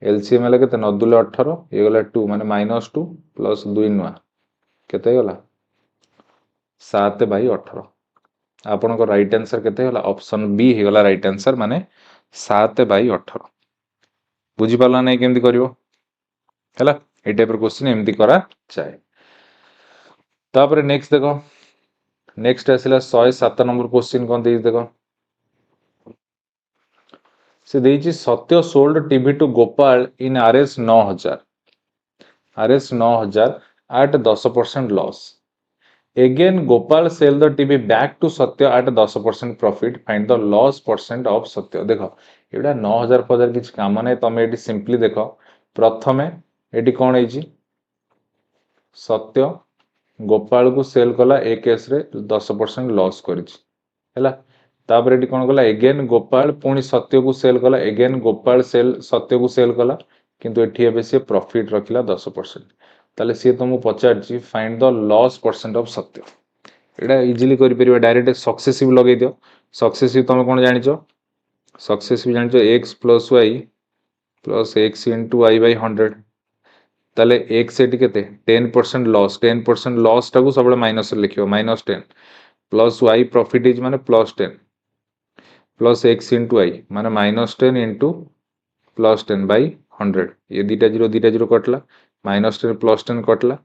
एलसीएम है केते 9 2 18, ये गला 2 माने माइनस 2 प्लस 2 नुआ केते गला 7/18। आपन को राइट आंसर केते होला ऑप्शन बी हे गला राइट आंसर, माने 7/18। बुझी पाला नै केमती करिवो हैला। ए टाइप रो क्वेश्चन एमती करा चाहे। तापर नेक्स्ट देखो, नेक्स्ट आसिला 107 नंबर क्वेश्चन कोन देई देखो, से देइची Satya sold TV to Gopal in RS 9000, RS 9000 at 10% loss. Again Gopal sell the TV back to Satya at 10% profit, find the loss percent of Satya। देखो एटा 9000 फजार किछ काम नै, तमे एटी सिंपली देखो प्रथमे एटी कोन हेची सत्य गोपाल को सेल कला ए केस रे 10% लॉस करिछि हैला। तापर एटी कोन कला अगेन गोपाल पुनी सत्य को सेल कला, अगेन गोपाल सेल सत्य को सेल कला, किंतु एठी एबे से प्रॉफिट रखिला 10%। ताले सी तुमको पचारछि find the loss percent of सत्य। एटा इजीली करि परिबा, डायरेक्ट सक्सेसिव लगे दियो। सक्सेसिव तुम कोन जानिचो, सक्सेसिव जानिचो x plus y plus x into y by 100। ताले x एटी केते 10% लॉस, 10% लॉस टाको सबले माइनस लिखियो minus 10 plus y profit is माने plus 10 plus x into y माने माइनस 10 इंटू प्लस 10 बाई 100 ये दीटा जीरो कटला -10 प्लस 10 कटला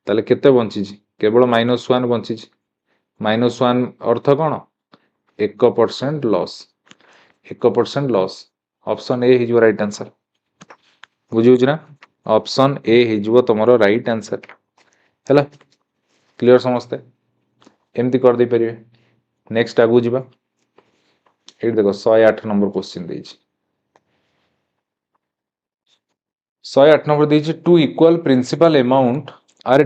ताले केते बंची केवल -1 बंची -1 अर्थ कौन 1% लॉस 1% लॉस ऑप्शन ए हिजो राइट आंसर बुझी ना ऑप्शन ए हिजो तुमरो राइट आंसर हैला क्लियर समस्ते एमती कर दे परिवे नेक्स्ट आगु जीवा ये देखो 108 नंबर क्वेश्चन देछि 108 नंबर देछि two equal principal amount are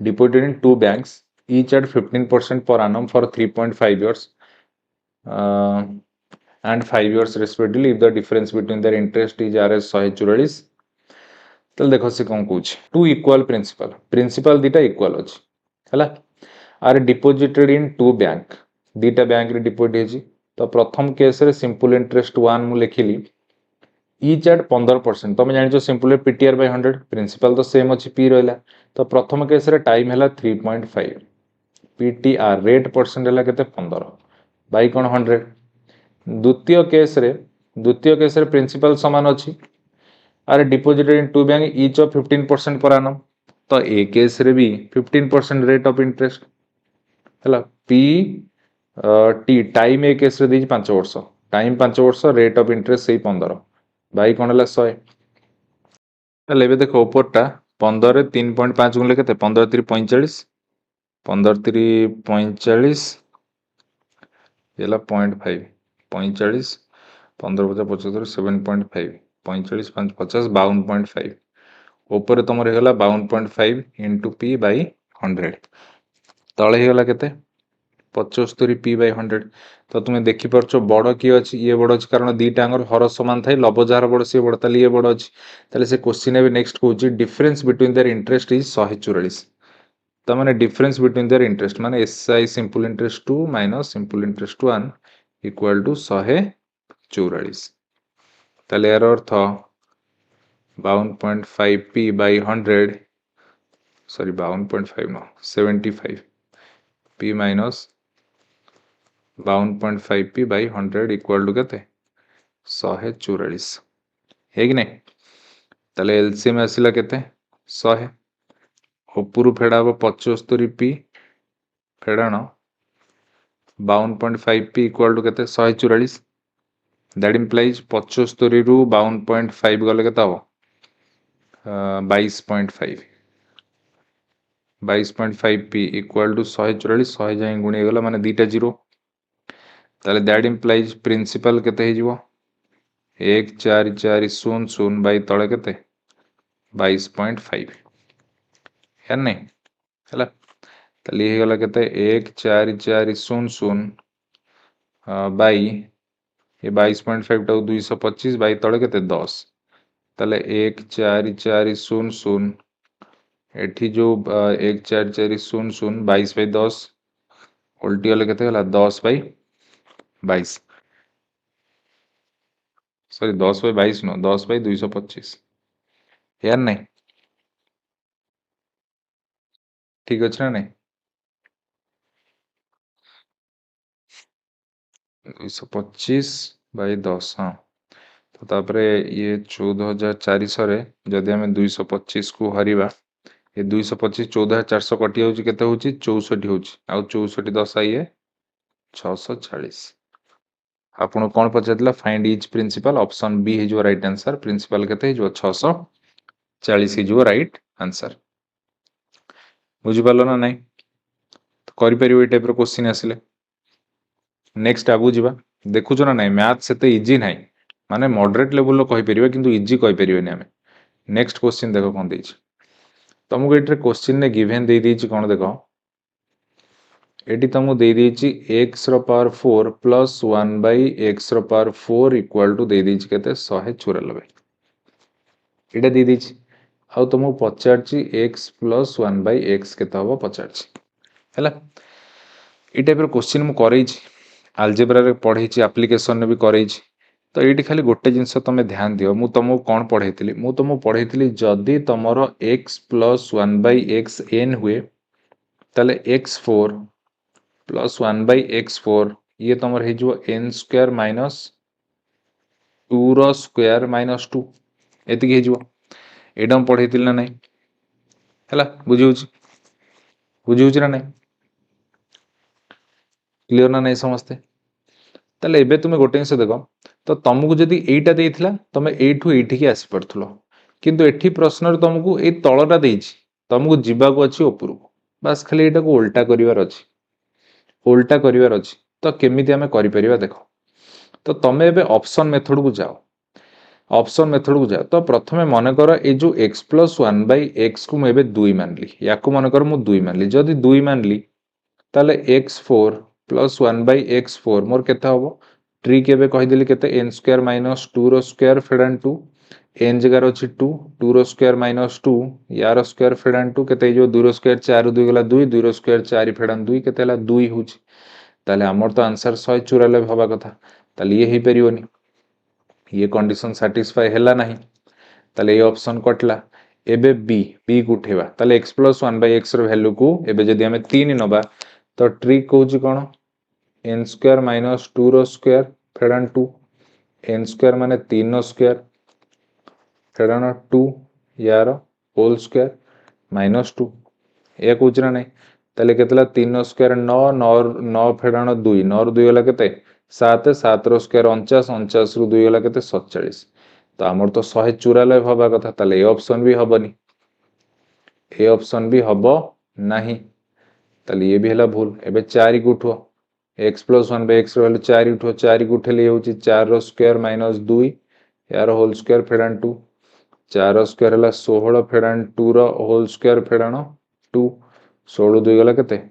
deposited in two banks each at 15% per annum for 3.5 years and 5 years respectively if the difference between their interest is rs 144 तो देखो से कौन कौच टू इक्वल प्रिंसिपल दीटा equal अच्छी है are deposited in two bank दीटा bank रे डिपोजिट है तो प्रथम केस रे सिंपल इंटरेस्ट 1 मु लिखिली इच एट 15% तुम जान सिंपल पीटीआर बाय 100 प्रिंसिपल तो सेम अच्छी पी रहा तो प्रथम केस रे टाइम है 3.5 पीटीआर रेट परसेंट है केते 15 बाई कौन 100 द्वितीय केस रे प्रिंसिपल समान अच्छी are deposited in two bank each of 15% पर annum तो ए केस रे भी 15% रेट ऑफ इंटरेस्ट है पी टी टाइम ए केस रे दी 5 वर्ष टाइम 5 वर्ष रेट ऑफ इंटरेस्ट से 15 बाई कौन है 100 ताले एबे देखो ऊपरटा 15 रे 3.5 गुणले केते 15 3 45 15 3 45 येला 0.5 45 15 50 75 7.5 45 5 50 52.5 ऊपर तुम रहीगला 52.5 इंटू पी बाई 100 तले ही गला केते 75 पी बाई 100 तो तुम्हें देखि परछो बड़ की अछि ये बड़ अछि कारण दीटा अंगर हर समान थाई लब जार बड़ से बड़ ताली ये बड़ अछि ताले से क्वेश्चन एबे नेक्स्ट कहूची difference between their interest is 144 तो माने डिफरेंस बिटवीन देयर इंटरेस्ट माने SI simple interest 2 minus simple interest 1 equal to 144 ताले यार अर्थ 52.5 p by 100 sorry 52.5 no 75 p minus 52.5 p by 100 equal to केते 144 है कि नहीं ताले एलसीएम आसिला केते 100 ऊपर फेड़ा हम 75 p फेड़ाण 52.5 p equal to केते 144 दैट इम्प्लाइज 75 रु 52.5 गले केते हो 22.5 22.5 p इक्वल टू 144 100 जाए गुणी गला माने दीटा जीरो ताले दैट इम्प्लाइज प्रिंसिपल केते हे जीवो 14400 बाई तळे केते 22.5 है नहीं हैला ताले हे गला केते 14400 बाई ये 22.5 टा 225 बाई तळे केते 10 ताले 14400 एठी जो 14400 22 बाई 10 उल्टी वाले केते गला 10 by 22 sorry 10 by 22 no 10 by 225 यार नहीं ठीक अच्छे ना नहीं 225 बाई 10 हाँ तो तापरे ये 14400 रे जदि हमें 225 को हरिबा ये 225 14400 कटि जाउची केते होची 64 होची आ 64 10 आइए 640 आपन कौन पचारला find each principal option B हे जो राइट आंसर प्रिंसिपल केते हे जो 640 हे जो राइट आंसर बुझि पालो ना नहीं तो करि परियो ए टाइप रो क्वेश्चन आसिले नेक्स्ट आगु जीवा देखु ना नहीं मैथ सेते इजी नहीं माने मॉडरेट लेवल रो कहि परिबा किंतु इजी कहि परिबेनी हमें नेक्स्ट क्वेश्चन देखो कोन देछि तुमको एटे क्वेश्चन ने गिवन दे देछि कोन देखो एटी तुमको दे देछि x रो पावर 4 प्लस 1 बाई x रो पावर 4 इक्वल टू दे देछि केते 194 एटा दे देछि आ तुमको पचारछि x प्लस 1 बाई x केते हबो पचारछि हैला ए टाइप रो क्वेश्चन मु करैछि अलजेब्रा रे पढैछि एप्लीकेशन ने भी करैछि तो ये खाली गोटे जिनस तुम ध्यान दियो मु तुमको कौन पढ़ेली मु तुमको पढ़ेली जदि तुमर x plus 1 by x n हुए ताले x4 प्लस 1 बाई x4 ये तुम हो एन स्क्वायर माइनस 2 ର स्क्वायर माइनस 2 एति के हिजो एडम पढैतिल ना नै हला बुझी होची ना नै क्लियर ना नै समझते ताले एबे तुमे गोटे जिनिस देख तो तुमको जदि एटा देइथिला तमे एठू एठिकी आसी पड़थुलो किंतु एठी प्रश्न तुमको ए तळटा देइछि तुमको जिबाको अछि ऊपर बस खाली एटा को उल्टा करिवार अछि तो केमिति हमें करि परिबा देखो तो तमे एबे ऑप्शन मेथड को जाओ ऑप्शन मेथड को जाओ तो प्रथमे मन कर ए जो x प्लस 1 बाई एक्स को मुझे 2 मानली या मन कर मु 2 मानली जदि 2 मानली ताले x4 प्लस 1 बाई x4 मोर केते हबो ट्री केबे कहि देली केते n स्क्वायर माइनस 2 रो स्क्वायर फेडन 2 n जगार अछि 2 2 रो स्क्वायर माइनस 2 यार स्क्वायर फेडन 2 केते जो 2 रो स्क्वायर 4 2 गला 2 2 रो स्क्वायर 4 फेडन 2 केते हला 2 होची ताले हमर तो आंसर 194 हबा कथा ताले ये ही परियोनी ये कंडीशन सैटिस्फाई हैला नहीं ताले ये ऑप्शन कटला एबे बी को उठेबा ताले x प्लस 1 बाई एक्स रो वैल्यू को एबे जदि हमें 3 नबा तो ट्रिक कहूची कोन n स्क्वायर माइनस 2 रो स्क्वायर फेडन 2 n स्क्वायर माने 3 रो स्क्वायर फेडन 2 यार होल स्क्वायर माइनस 2 ये कहूची ना नहीं ताले केतला 3 रो स्क्वायर 9 9 9 फेडन 2 9 रो 2 गला केते 7 7 रो स्क्वायर 49 49 रो 2 गला केते 47 तो आमर तो 194 हबा कथा ताले ए ऑप्शन भी हबनी ए ऑप्शन भी हबो नाही ताले ये भी हला भूल एबे 4 को उठो x प्लस 1 बाई एक्स रो वैल्यू 4 उठो 4 को उठेले होची 4 रो स्क्वायर माइनस 2 यार होल स्क्वायर फेडन 2 4 रो स्क्वायर हला 16 फेडन 2 रो होल स्क्वायर फेडन 2 16 2 गला केते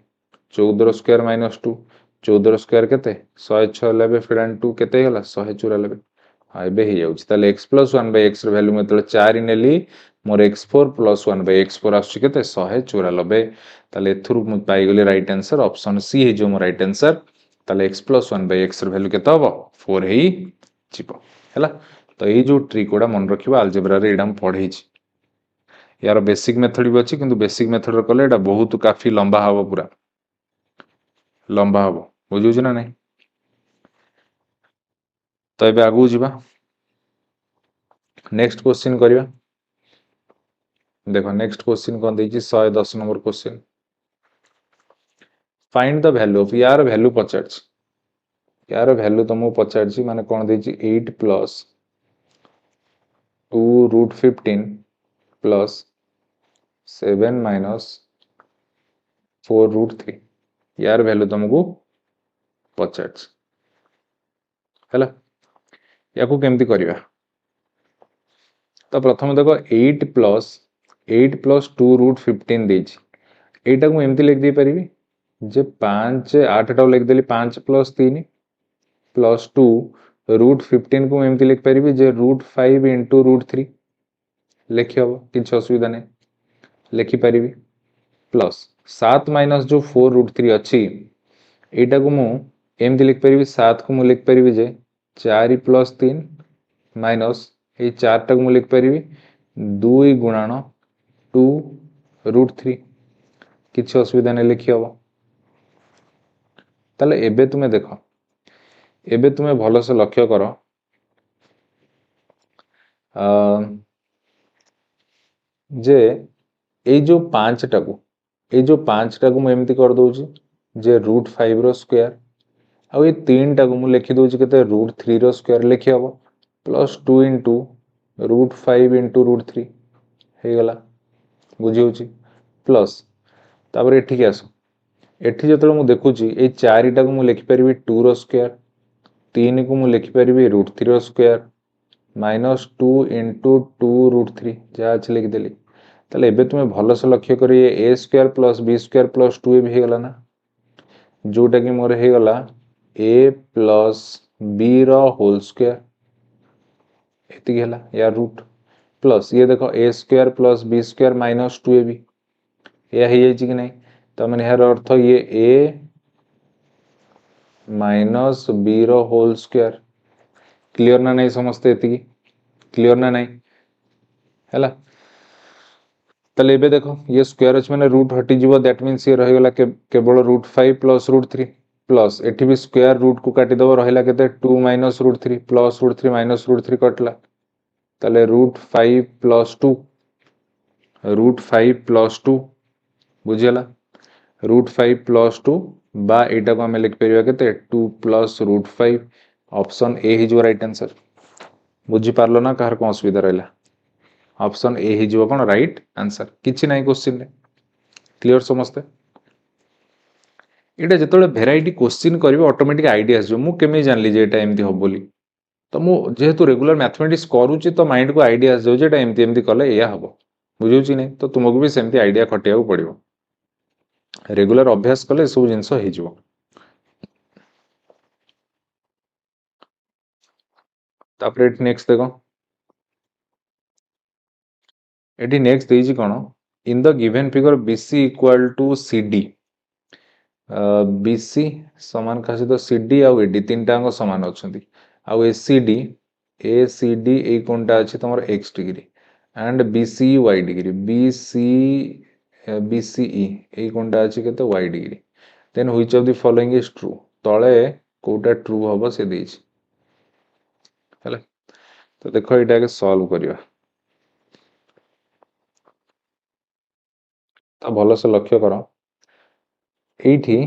14 रो स्क्वायर माइनस 2 14 रो स्क्वायर केते 196 फेडन 2 केते गला 194 हाँ एबे ही जाउची ताले x प्लस 1 बाई एक्स रो वैल्यू में 4 नेली मोर x4 प्लस 1 बाई x4 आसुची केते 194 ताले एथुरु मु पाई गेली राइट आंसर ऑप्शन सी हे जो मो राइट आंसर ताले x प्लस 1 बाई एक्स रो वैल्यू केते हबो 4 हेई जिवो हैला तो ये जो ट्रिक कोडा मन रखिबा अलजेब्रा रे एडा हम पढै छी यार बेसिक मेथड भी अछि किंतु बेसिक मेथड रे कले एडा बहुत काफी लंबा हबो पूरा लंबा हबो बुझुछ ना नहीं तो एबे आगु जिबा नेक्स्ट क्वेश्चन करिया देखो नेक्स्ट क्वेश्चन कोन दैछि 110 number question find the value of यार वैल्यू पचारछि यार वैल्यू तुमको पचारछि माने कोन दैछि 8 plus 2 root 15 plus 7 minus 4 root 3 यार वैल्यू तुमको पचारछि हैला याकू केमती करिया तो प्रथम देखो 8 प्लस 2 रूट 15 देछि एटा को एमती लिख दे परिबी जे 5 8 टा लिख देली 5 प्लस 3 प्लस 2 रूट 15 को एमती लिख परिबी जे रूट 5 इंटू रूट 3 लिखि हबो किछ असुविधा नै लिखि परिबी प्लस 7 माइनस जो 4 रूट 3 अछि एटा को मु एमती लिख परिबी 7 को मु लिख परिबी जे 4 प्लस 3 माइनस ए 4 टा को मु लिख परिबी 2 गुणन 2 रूट 3 किछ असुविधा नै लिखि हबो ताले एबे तुमे देखो एबे तुमे भलो से लक्ष्य करो जे ए जो 5 टा को मु एमती कर दोउची जे रूट 5 रो स्क्वायर आ ये 3 टा को मु लिखि दोउची केते रूट 3 रो स्क्वायर लिखि हबो plus 2 into root 5 into root 3 हे गला बुझी होची प्लस तापर एठी के आसो एठी जतले मु देखुची ए 4 टा को मु लिखि परिबी 2 रो स्क्वायर 3 को मु लिखि परिबी रूट 3 रो स्क्वायर माइनस 2 इंटू 2 रूट 3 जा अछि लिखि देली ताले एबे तुमे भलो से लक्ष्य करी a square plus B square plus 2 भी हे गला ना जोटा कि मोर हे गला a प्लस b रो होल स्क्वायर एति गेला या रूट प्लस ये देखो a square plus b square minus 2ab या हे जाई कि नै त माने यार अर्थ ये a माइनस b रो होल स्क्वायर क्लियर ना नै समझते एति क्लियर ना नै हैला तले एबे देखो ये स्क्वायर अछि माने रूट हटि जीवो दैट मींस ये रहि गेला केवल रूट 5 प्लस रूट 3 प्लस एटी भी स्क्वायर रूट को काटिदेव रहा के 2 minus root three plus root three minus root three कटला ताले रूट 5 प्लस 2 रूट 5 प्लस 2 बुझीगला रूट 5 प्लस 2 बा एटा को आम लिखिपर के 2 प्लस रूट 5 ऑप्शन ए ही राइट आंसर बुझीपार ना कहार कौन असुविधा रहा ऑप्शन ए ही कौन राइट आंसर किसी ना क्वेश्चन रे क्लियर समस्ते ये जो भेराइटी क्वेश्चन करेंगे ऑटोमेटिक आइडिया आस मुझे जानली जे एटा एमती हम बोली तो मुझे जेहेतु रेगुलर मैथमेटिक्स करुच्ची तो माइंड को आइडिया आस जाए एमती एमती कले या हम बुझे नहीं तो तुमको भी सेमती आइडिया खटिया पड़ो रेगुलर अभ्यास कले सब जिनस हो नेक्स्ट देख ये नेक्स्ट देजी कौन in the given figure BC equal to CD BC समान का सहित सीडी आउ एडी तीन टांग समान अच्छा आउ एसीडी एसीडी ये कौनटा अच्छी तुम x degree and BC y degree BC BCE ये कौनटा अच्छी के y degree then which of the following is true तले कोटा ट्रू हम से देछि हैला तो देखो ये के सॉल्व करिवा तो भल से लक्ष्य कर एठी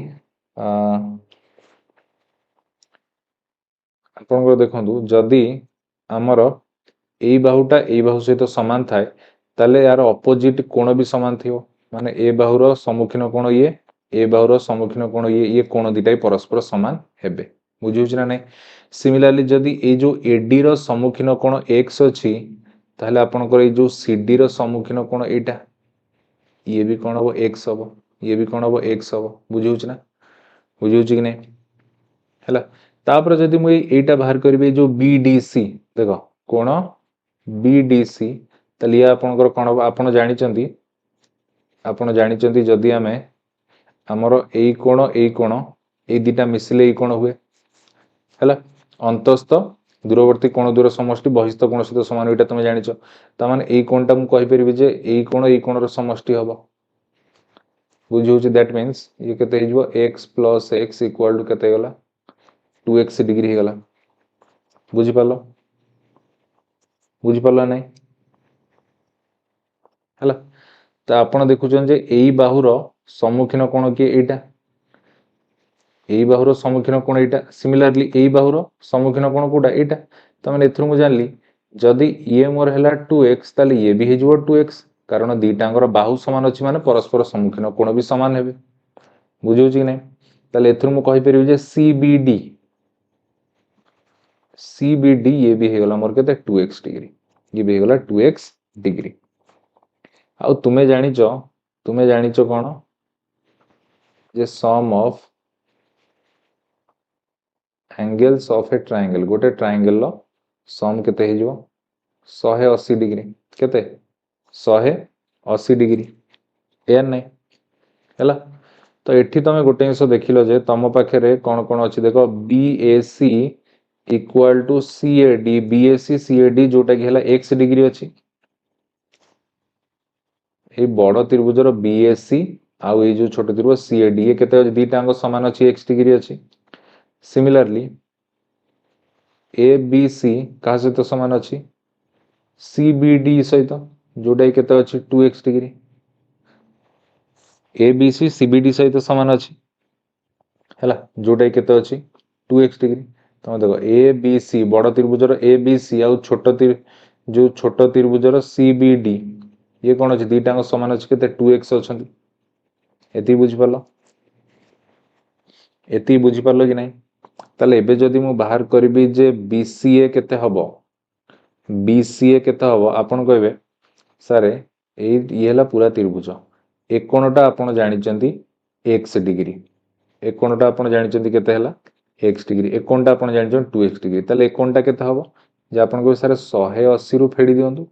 आपन देखु जदि आमर ए बाहुटा ए बाहु सहित सामान थाए ताले यार अपोजिट कोण भी सामान थी माने ए बाहुर सम्मुखीन कोण ये ए बाहुर सम्मुखीन कोण ये कोण दुटा परस्पर सामान हेबे बुझुछ ना नहीं सिमिलरली जदि ए जो एडी रो सम्मुखीन कोण एक्स अछि ताहले आपनकर ए जो सीडी रो सम्मुखीन कोण एटा ये भी कौन हम एक्स हम ये भी कौन हम एक्स हम बुझे ना बुझे कि नहीं है तापर जदि मुझे यहीटा बाहर करी जो बीडीसी देख कौन बीडीसी ताली आपनकर कौन हम आपन जानी जदि आम आमर यही कोण ये दुटा मिसिले कोण हुए है अंतस्थ दूरवर्ती कोण दूर समष्टि बहिस्थ कोण सहित समान यहाँ तुम जाच ताने यही कोणटा मुझे जे यही कोण समष्टि हम बुझे दैट मीन्स ये केते x plus x equal to केते गला 2x डिग्री गला बुझिपाल नहीं है तो आपन देखुचन जे एई बाहुर सम्मुखीन कोण किए एटा एई बाहुर सम्मुखीन कोण एटा सिमिलरली एई बाहुर सम्मुखीन कोण कोटा एटा तो मैंने एथुर मु जानली जदि ये मोर हैला 2x ताले ये भी हेजिवो 2x कारण दीटांगर बाहु समान अछि माने परस्पर सम्मुखीन कोण भी समान हेबे बुझौ कि नहीं ताले एथुर मु कहि परिबे जे CBD CBD ये भी हेगला मोर केते 2x डिग्री ये भी हेगला 2x डिग्री आउ तुमे जानिचो कौन जे sum of angles of a triangle गोटे ट्रायंगल रो सम केते हेजिवो 180 डिग्री केते 180 डिग्री एयर नहीं हैला तो एठी तमे गोटे जिंस देखिलो जे तम पाखे कौन कौन अच्छी देख BAC equal to CAD BAC CAD जोटा कि हैला x डिग्री अच्छी ये बड़ त्रिभुजर BAC आउ ये जो छोट त्रिभुज CAD ये केते दीटांग समान अच्छी x डिग्री अच्छी सिमिलरली ABC का सहित समान अच्छी CBD सहित जोटा केते अच्छी 2x डिग्री ABC CBD सहित समान अच्छी है जोटा केते अच्छी 2x डिग्री तुम देखो ABC बड़ त्रिभुजर ABC आउ जो छोट त्रिभुजर CBD ये कौन अच्छी दीटा समान अच्छी केते 2x अच्छा एति बुझिपाल कि नहीं ताले एबे जदि मु बाहर करी जे BCA केते हबो BCA केते हबो आपन कहबे सारे ये हला पूरा त्रिभुज ए कोणटा आपन जानिचंती x डिग्री ए कोणटा आपन जानिचंती केते हला x डिग्री ए कोणटा आपन जानिचंती 2x डिग्री ताले ए कोणटा केते हबो जे आपन को सारे 180 रु फेडी दियंतु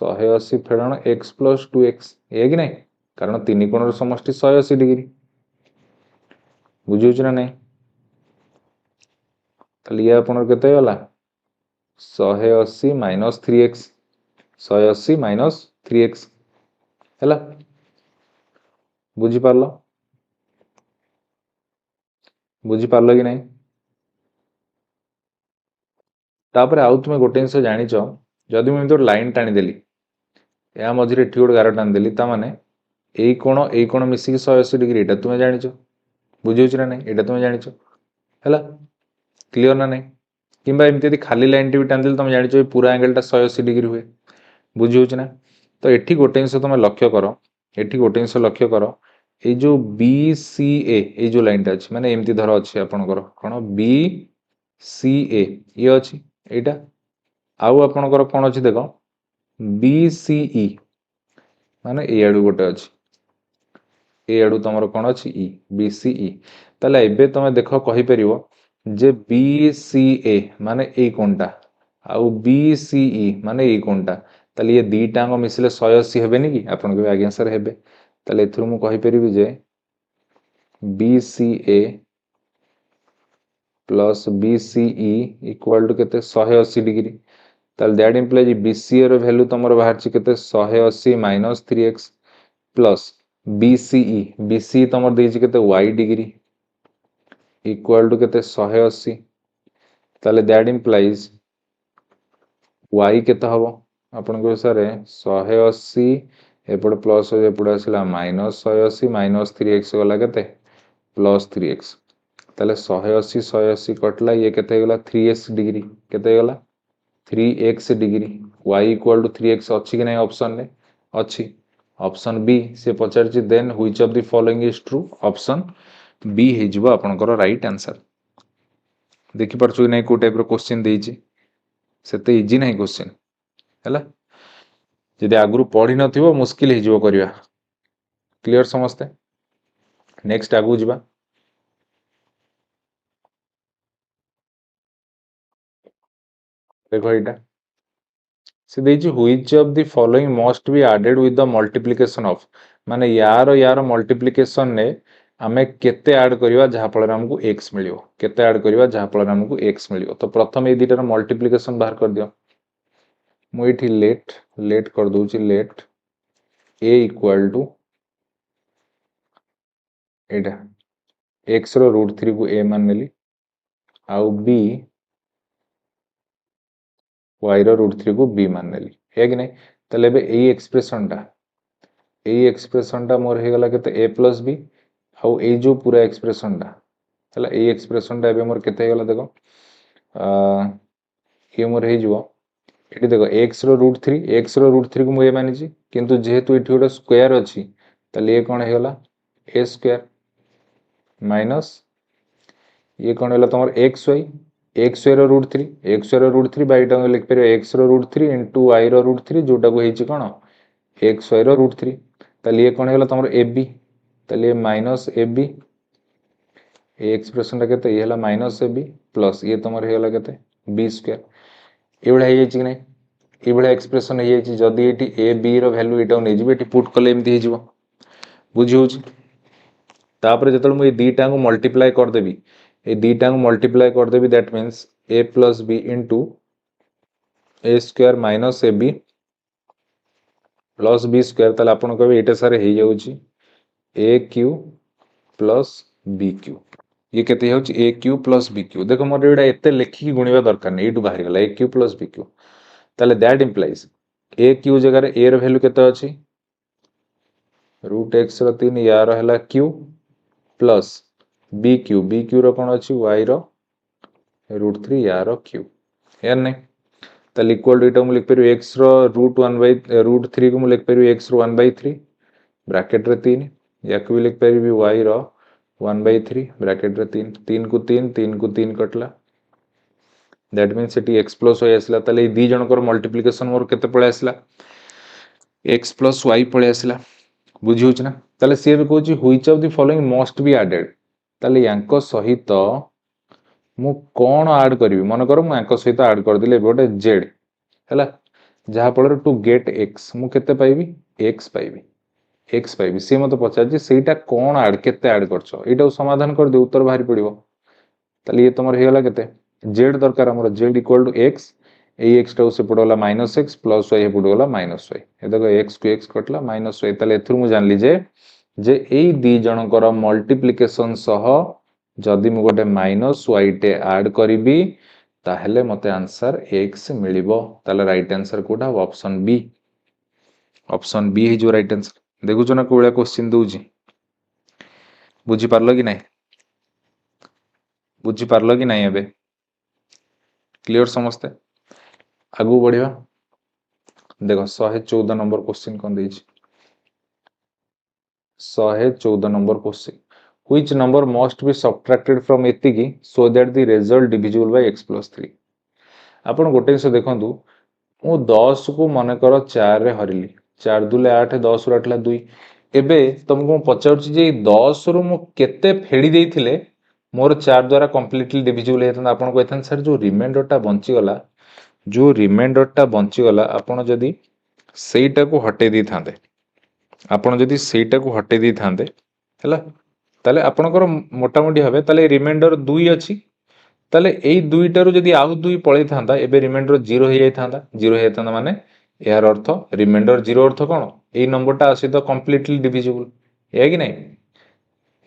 180 फेडण x प्लस 2x ये कि नहीं कारण तीन कोणर समष्टि 180 डिग्री बुझुछ ना नहीं ताले ये आपन केते गला 180 माइनस 3x 180 माइनस 3x हैला बुझी पारलो बुझी पारल कि नहीं तापर आउ तुम गोटे जिन जाच जदि मुझे गोटे लाइन टाणीदेली या मझे एटी गोटे गार टाणीदेली ताने यही कोण मिसिक 180 डिग्री यहाँ तुम्हें जाच बुझे ना नहीं यहाँ तुम्हें जाच है क्लीयर ना नहीं कि एमती खाली लाइन टी भी टाणीदेली तुम जाच पूरा एंगेलटा 180 डिग्री हुए बुझी ना तो ये गोटे जिन तुम लक्ष्य कर ये गोटे जिन लक्ष्य कर ये जो बी सी ए जो लाइन टा अच्छी माने एमती धर अच्छे आपणकर कौन बी सी ए ये अच्छी यहाँ आउ आपणकर कौन अच्छी देख बी सी ई माने एआड़ू गोटे अच्छी एआड़ू तुम कौन अच्छी ई बी सी ई ताले एबे तुम देख कहीपर जे बी सी ए माने ए कोणटा आउ बी सी ई माने ए कोणटा ताले ये दीटांग मिसिले 180 हेबेनी कि आपन के आज्ञा सर हेबे ताले एथुरु मु कहि परिबि जे B C A plus B C E equal to केते 180 डिग्री ताले that implies B C A रो वैल्यू तमरो बाहर छि केते 180 minus 3x plus B C E तमर देइ छि केते y डिग्री इक्वल टू केते 180 ताले दैट इंप्लाइज y केते हबो आपन को सर 180 एपटे प्लस एपटे आसला माइनस 180 माइनस 3x गला केते प्लस 3x ताले 180 180 कटला ये केते गला 3x डिग्री केते गला 3x degree y equal to 3x अच्छी कि नहीं ऑप्शन ने अच्छी ऑप्शन बी से पचार then which of the following is true option B हे जिवो आपनकर राइट आंसर देखि परछु कि नहीं को टाइप रो क्वेश्चन देइछि सेते इजी नहीं क्वेश्चन है जदि आगु पढ़ी नथिबो मुश्किल हो जिवो करिया क्लियर समस्ते नेक्स्ट आगु जिबा देखो एटा से देइछि which of the following must be added with the multiplication of माने यार मल्टीप्लिकेशन ने आमे केते ऐड करिवा जहा फल हमको x मिलियो केते ऐड करिवा जहा फल हमको x मिलियो तो प्रथम ए दिटार मल्टीप्लिकेशन बाहर कर दियो मु एठी लेट कर दूची late a equal to Etah x row root 3 को a मान नेली आउ b y रो रूट 3 को b मान नेली है कि नहीं तले बे एई एक्सप्रेशन टा मोर हे गला केते a प्लस b आउ ए जो पूरा एक्सप्रेशन टा हला ए एक्सप्रेशन टा एबे मोर केते हे गला देखो ये मोर हे जिवो एटी देखो x रो रूट 3 को मु ए मानि छि किंतु जेहेतु एठी गोटे स्क्वायर अछि तले ये कोन हे गला a स्क्वायर माइनस ये कौन है तुम एक्स रो रूट 3 बाई टाइम लिख पारे एक्स रो रूट 3 इंटू वाई रो रूट 3 जोटा को होइछि कोन एक्स वाई रो रूट 3 ताले ये कौन है तुम ए बी ताले माइनस ए बी ए एक्सप्रेशन टा केते ये हला माइनस ए बी प्लस ये तुम हे गला केते बी स्क्वायर ए बडा हे कि नहीं ए बडा एक्सप्रेशन हे जदि एटी ए बी रो वैल्यू एटा नै जिवो एटी पुट कले एमती हे जिवो बुझी होछि तापर जेतल मु ए दीटा को मल्टीप्लाई कर देबी ए दीटा को मल्टीप्लाई कर देबी that means a plus b into a square minus a b plus B square ताले आपन कहबे एटा सारे हे जाउची a cube plus b cube ये केते होउची a cube plus b cube देखो मोर एटा एते लेखि गुणिबा दरकार नै एटू बाहर गेला ए क्यू प्लस बी क्यू ताले दैट इंप्लाइज ए क्यू जगह रे ए रो वैल्यू केते अछि रूट x रो 3 यार हला Q plus b Q rho कौन अच्छी y रो रूट 3 यार क्यू यार नहीं ताले इक्वल टू एटा मु लिख परियो x रो रूट 3 को मु लिख परियो x रो 1/3 ब्रैकेट रे 3 या को भी लिख परियो y रो 1/3 ब्रैकेट रे 3 को 3 कटला दैट मींस सेटी x प्लस y आसला ताले ए दी जणकर मल्टीप्लिकेशन मोर केते पळे आसला x प्लस y पळे आसला बुझी होछ ना ताले से भी कहूची which of the following must be added ताले यांको सहित मु कोन ऐड करबी मन कर मु यांको सहित ऐड कर दिले गोटे z हैला जहा फल टू गेट x मु केते पाइबी x पाइबी से मते पचार जे सेटा कोन ऐड केते ऐड करछो एटा समाधान कर दे उत्तर बाहरी पड़िबो ताले ये तमर हे गला केते z दरकार हमर z इक्वल टू x ए x टा से पडोला माइनस x प्लस y हे पडोला माइनस y ए देखो x को x कटला माइनस y ताले एथुर मु जान ली जे ए दी जनकर मल्टीप्लिकेशन सह जदि मु गोटे माइनस वाई टे ऐड करी ताहले मते आंसर एक्स मिलिबो। ताले राइट आंसर कोटा हो ऑप्शन बी। ऑप्शन बी है जो राइट आंसर। देखुछ ना कोळा क्वेश्चन दूजी बुझी पारलो कि नहीं? बुझी पारलो कि नहीं? एबे क्लियर समस्ते? आगु बढ़िया। देखो 114 नंबर क्वेश्चन कौन देछि? 114 number question which number must be subtracted from एतिकी so that the result divisible by x plus 3। आपण गोटे जिस देखंतु मु 10 को मन कर 4 रे हरिली 4 दुले 8 10 रु 8 2। एबे तुमको पचारुछि जे 10 रु मु केते फेडी देइथिले मोर 4 द्वारा कंप्लीटली डिविजिबल हेतन। आपण कहथन सर जो रिमाइंडर टा बंची गला, जो रिमाइंडर टा बंची गला आपण जदी सेटा को हटे दी थांदे, आपण जदी सेटा को हटे दी थांदे हैला, ताले आपणकर मोटामोटी भाबे ताले रिमाइंडर 2 अछि। ताले एई दुईटारू जदी आउ 2 पळै थांदा एबे रिमाइंडर 0 हो जाई थांदा। 0 हो जाई थांदा माने यार अर्थ रिमाइंडर 0 अर्थ कोन? एई नंबरटा आसी तो कंप्लीटली डिविजिबल है कि नहीं?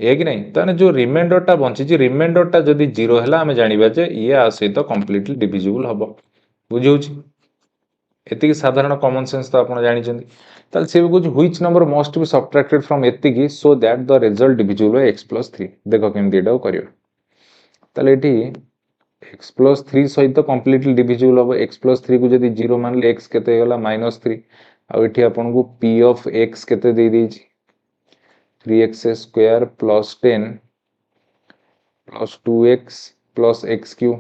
है कि नहीं? ताने जो रिमाइंडरटा बंची जे रिमाइंडरटा जदी 0 हला हमें जानिबा जे ये आसी तो कंप्लीटली डिविजिबल हबो। बुझियोछि? एतिकी साधारण कॉमन सेंस तो आपण जानि छथि। ताले से कुछ which number must be subtracted from एतिकी so that the result divisible by x + 3। देखो केमि एटा करियो। ताले एठी x + 3 सहित कंप्लीटली डिविजिबल हबो। x + 3 को जदी 0 मानले x केते गला -3 आ एठी आपन को p ऑफ x केते दे दैछि 3x² + 10 + 2x + x³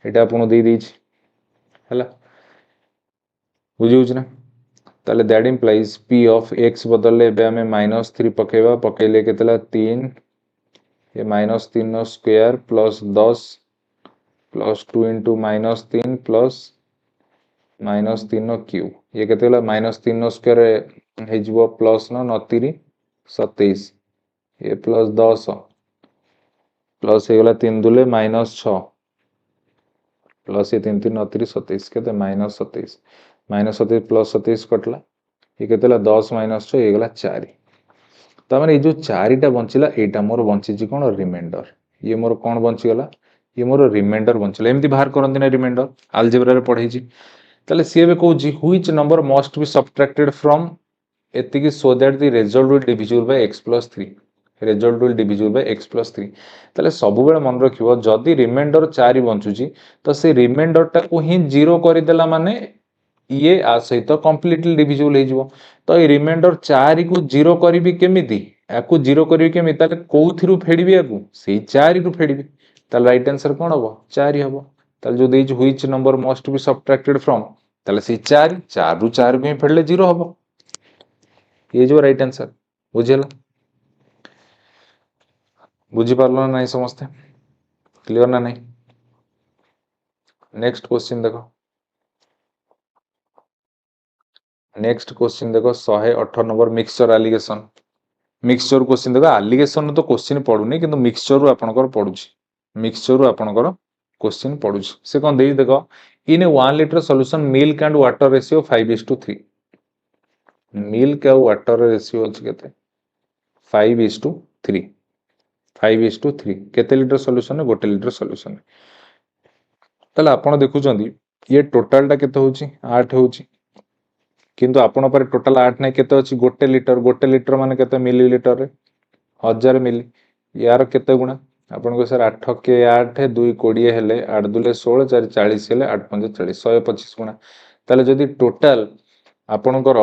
एटा आपन दे दैछि हला। बुझियोछ ना? ताले that implies p of x बदलले बे हमें -3 पकेबा, पकेले केतला 3 ये -3 square plus 10 plus 2 into -3 plus -3 Q ये केते गला -3 स्क्वायर हे जिवो प्लस 9 3 27 ये प्लस 10 प्लस हे गला 3 दुले -6 प्लस ये 3 3 9 3 27 केते -27 -27 प्लस 27 कटला ये केते गला 10 -6 ये गला 4। ता माने ये जो 4टा बंचिला एटा मोर बंची जी कोन रिमाइंडर। ये मोर कोन बंची गला? ये मोर रिमाइंडर बंचिला। एमती बाहर करंती ना रिमाइंडर अलजेब्रा रे पढै छी। ताले सी बे कहू जी which number must be subtracted from एतिकी so that the result will divisible by x + 3। Result will divisible by x + 3। ताले सब बेले मन रखिबो जदी रिमाइंडर 4 बंचुची तो से रिमाइंडर टा को ही 0 करि देला माने ये आ सहित कंप्लीटली डिविजिबल हे जिवो। तो ये रिमाइंडर 4 को 0 करिवि केमिति? याकू 0 करिवि केमिति? ताले कोउथिरु फेडिबि याकू? सेही 4 रु फेडिबि। ताले राइट आंसर कोन हबो? 4 हबो। ताले जो देइछ which number must be subtracted from ताले से 4 4 रु 4 को ही फेडले 0 हबो। ये जो राइट आंसर बुझेला? बुझी पारलो ना नहीं समझते? क्लियर ना नहीं? नेक्स्ट क्वेश्चन देखो। नेक्स्ट क्वेश्चन देखो 118 number mixture allegation. Mixture question देखो एलिगेशन तो क्वेश्चन पढुनी किंतु मिक्सचर रु आपनकर पढुची। मिक्सचर रु आपनकर क्वेश्चन पढुची। से कोन देई देखो इन ए 1 litre solution milk and water ratio 5:3। Milk और वाटर रेशियो अछि केते 5:3। 5:3 केते लीटर सॉल्यूशन है? 1 लीटर सॉल्यूशन। ताले आपण देखुचंदी ये टोटल टा केते होची 8 होची किंतु आपण पर टोटल 8 नै केते अछि 1 लीटर। 1 लीटर माने केते मिलीलीटर रे 1000 मिली। यार केते गुणा आपण को सर 8 के 8 2 20 हेले 8 दुले 16 4 40 हेले 8 5 40 125 गुणा। ताले जदी टोटल आपणकर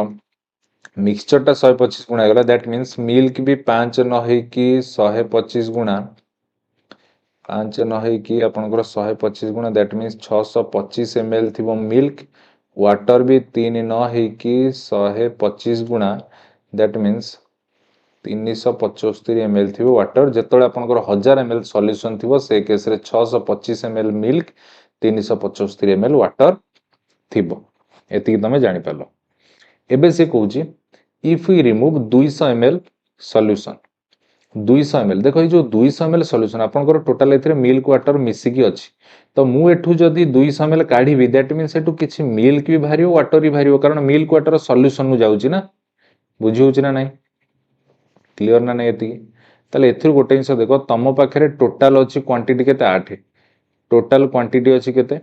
मिक्सचर टा 125 गुणा गला दैट मींस मिल्क भी 5 न हे कि 125 गुणा 5 न हे कि आपणकर 125 गुणा दैट मींस 625 ml थिबो मिल्क। वाटर भी 3 न हे कि 125 गुणा दैट मींस 375 ml थिबो वाटर। जेतळे आपणकर 1000 ml सॉल्यूशन थिबो से केस रे 625 ml मिल्क 375 ml वाटर थिबो। एतिकी तमे जानि पालो। एबे से कहूची if we remove 200 ml solution 200 ml देखो ये जो 200 ml सॉल्यूशन आपनकर टोटल एथिरे मिल्क वाटर मिसी की अछि। तो मु एठू जदी 200 ml काढीबी दैट मींस एठू किछि मिल्क भी भारियो वाटर भी भारियो कारण मिल्क वाटर सॉल्यूशन नु जाउची ना। बुझी होची ना नहीं? क्लियर ना नहीं एतिकी? ताले एथिर गोटे जिनस देख तुम पाखे टोटाल अच्छी क्वांटिटी केते 8 टोटाल क्वांटिटी अच्छी केते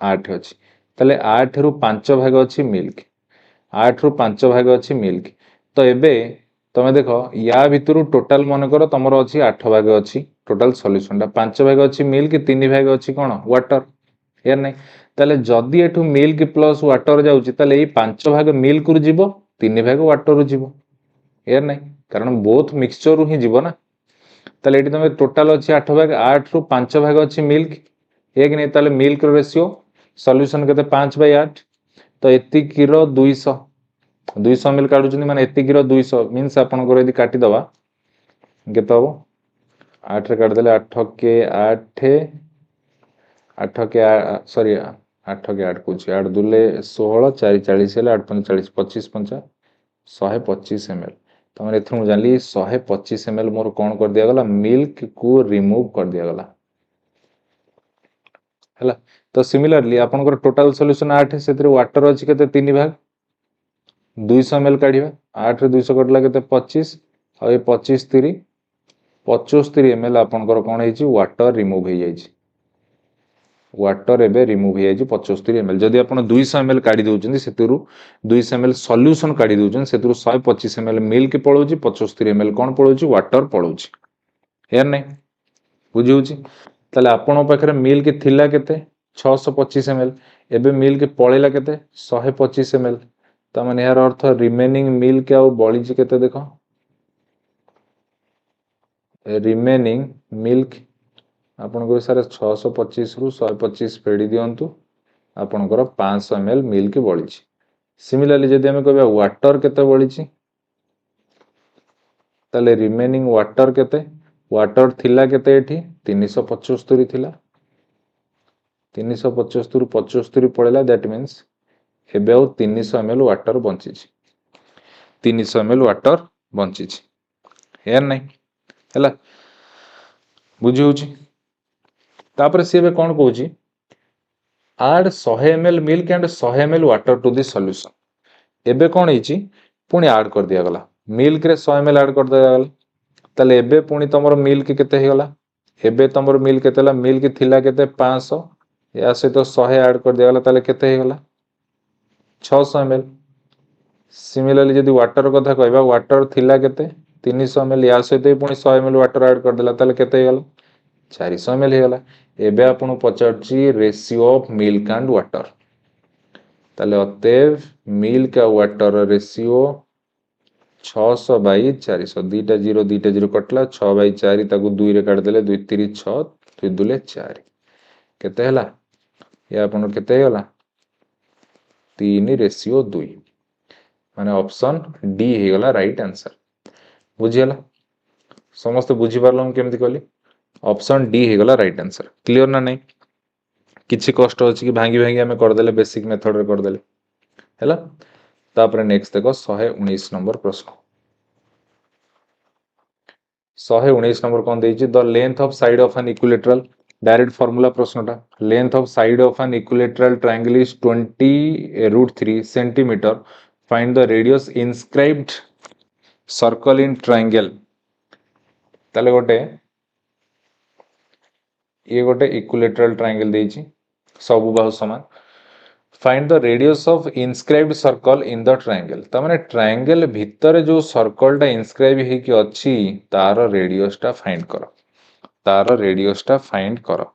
8 अच्छी ताले 8 रु 5 भाग अच्छी मिल्क 8 रु 5 भाग अच्छी मिल्क तो एबे तमे देख या भितर टोटाल मन कर तुम अच्छी 8 भाग अच्छी टोटाल सॉल्यूशन 5 भाग अच्छी मिल्क 3 भाग अच्छी कौन वाटर यार नहीं ताले जदि एठू मिल्क प्लस वाटर जाउची ताले एई 5 भाग मिल्क रु जीवो 3 भाग वाटर रु जीवो यार नहीं कारण बोथ मिक्सचर रु ही जीवो ना ताले एठी तमे टोटाल अच्छी 8 भाग 8 रु 5 भाग अच्छी मिल्क एक नहीं ताले मिल्क रेशियो सॉल्यूशन केते 5/8 तो एतिकी रो 200 200 ml काढुचनी माने एतिकी रो 200 मींस आपन को यदि काटी दबा केते हो 8 रे काट देले 8 के 8 8 के सॉरी 8 के 8 कुछ 8 दुले 16 4 40 हेले 8 45 25 50 125 ml तो मैं एथु जानली 125 ml मोर कोन कर दिया गला मिल्क को रिमूव कर दिया गला हला तो सिमिलरली आपन को टोटल सॉल्यूशन 8 सेतिर वाटर अछि केते 3 भाग 200 ml काढिबा 8 रे 200 कटला केते 25 आ 25 3 75 ml आपन को कोन हेछि वाटर रिमूव हे जाइछि वाटर एबे रिमूव हे जाइछि 75 ml जदि आपन 200 ml काढी दोउछन सेतिरु 200 ml सॉल्यूशन काढी दोउछन सेतिरु 125 ml मिल्क पळौछि 75 ml कोन पळौछि वाटर पळौछि हेर नै बुझिउछि ताले आपन पाखरे मिल्क थिला केते 625 ml एबे मिल्क पळेला केते 125 ml ता माने यार अर्थ रिमेनिंग मिल्क आ बळिछि केते देखो रिमेनिंग मिल्क आपन को सारे 625 रु 125 फेडी दियंतु आपन को 500 ml मिल्क बळिछि सिमिलरली जदि हम कहबा वाटर केते बळिछि ताले रिमेनिंग वाटर केते वाटर थिला केते एठी 375 थिला 375 रु 75 पळेला दैट मींस एबे 300 ml वाटर बंचिछि 300 ml वाटर बंचिछि यार नहीं हला बुझी होछि तापर से बे कोन कहूछि add 100 ml milk and 100 ml water to the solution एबे कोन हिछि पुनी ऐड कर दिया गला मिल्क रे 100 ml ऐड कर दिया गला तले एबे पुनी तमरो मिल्क केते हे गला एबे तमरो मिल्क केतेला मिल्क थिला केते 500 या से तो 100 ऐड कर दिया गला तले केते हे गला 600 ml सिमिलरली जदि वाटर कथा कहबा वाटर थिला केते 300 ml या सहित पुनी 100 ml वाटर ऐड कर देला ताले केते हेगला 400 ml हेगला एबे आपन पचारची ratio of milk and water ताले अतएव मिल्क आ वाटर रेशियो 600/400 दीटा 0 कटला 6/4 ताकू 2 रे काट देले 2 3 6 2 दुले 4 केते हेला या आपन केते हेगला 3:2 माने ऑप्शन डी हे गला राइट आंसर बुझियला समस्त बुझी पारलम केमति कहली ऑप्शन डी हे गला राइट आंसर क्लियर ना नहीं किछि कष्ट अछि कि भांगी भांगी हमें कर देले बेसिक मेथड रे कर देले हैला तापर नेक्स्ट देखो 119 नंबर प्रश्न 119 नंबर कोन देछि the length of side of an equilateral direct formula प्रश्नटा length of side of an equilateral triangle is 20√3 centimetre find the radius inscribed circle in triangle ताले गोटे ये गोटे इक्विलेटरल ट्रायंगल देछि सब बाहु समान find the radius of inscribed circle in the triangle ता माने ट्रायंगल भीतर जो सर्कलटा इनस्क्राइब हे कि अछि तार रेडियसटा फाइंड करो तार रेडियसटा फाइंड करो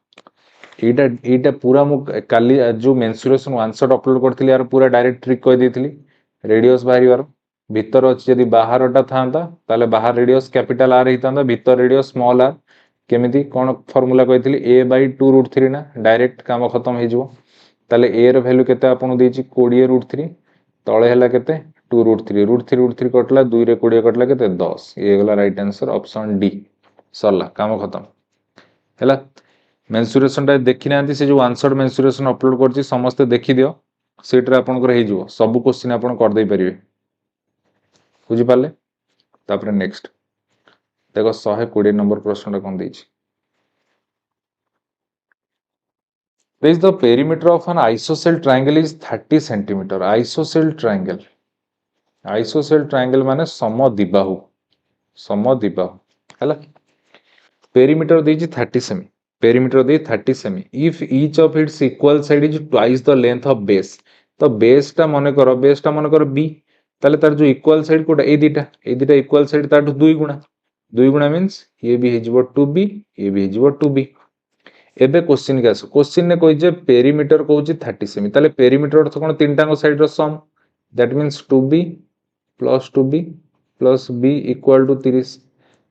एटा पूरा मु काली जो मेंसुरेशन वन शॉट अपलोड करथिली यार पूरा डायरेक्ट ट्रिक कहि देथिली रेडियस बाहरिवार भीतर अछि यदि बाहरटा थांता ताले बाहर रेडियस कैपिटल आर हितांदा भीतर रेडियस स्मॉल आर केमिति कोन फार्मूला कहिथिली a/2√3 ना डायरेक्ट काम खत्म हे जिवो ताले a रो वैल्यू केते आपन देछि 20√3 तळे हला केते 2√3 √3 कटला 2 रे 20 कटला केते 10 ये गला राइट आंसर ऑप्शन डी सरला काम खत्म हला मेंसुरेशन टा देखि नांती से जो वन शॉट मेंसुरेशन अपलोड करछि समस्त देखि दियो सेट रे आपन को हे जिवो सब क्वेश्चन आपन कर दे परिबे बुझी पाले तापर नेक्स्ट देखो 120 नंबर प्रश्न कोन देछि This the perimeter of an isosceles triangle is 30 centimeter isosceles triangle माने समद्विबाहु है पेरीमीटर देछि 30 सेमी पेरीमीटर दे 30 सेमी if each of its equal side is twice the length of base तो बेसटा मन कर बी ताले तार जो इक्वल साइड कोटा ए दीटा इक्वल साइड ताठु दुई गुणा मींस ये भी हेजिवो 2b ये भी हेजिवो 2b एबे क्वेश्चन के आस क्वेश्चन ने कहि जे पेरीमीटर कहउची 30 सेमी ताले पेरीमीटर अर्थ कोन तीनटा साइड रो sum that means 2b plus b equal to 30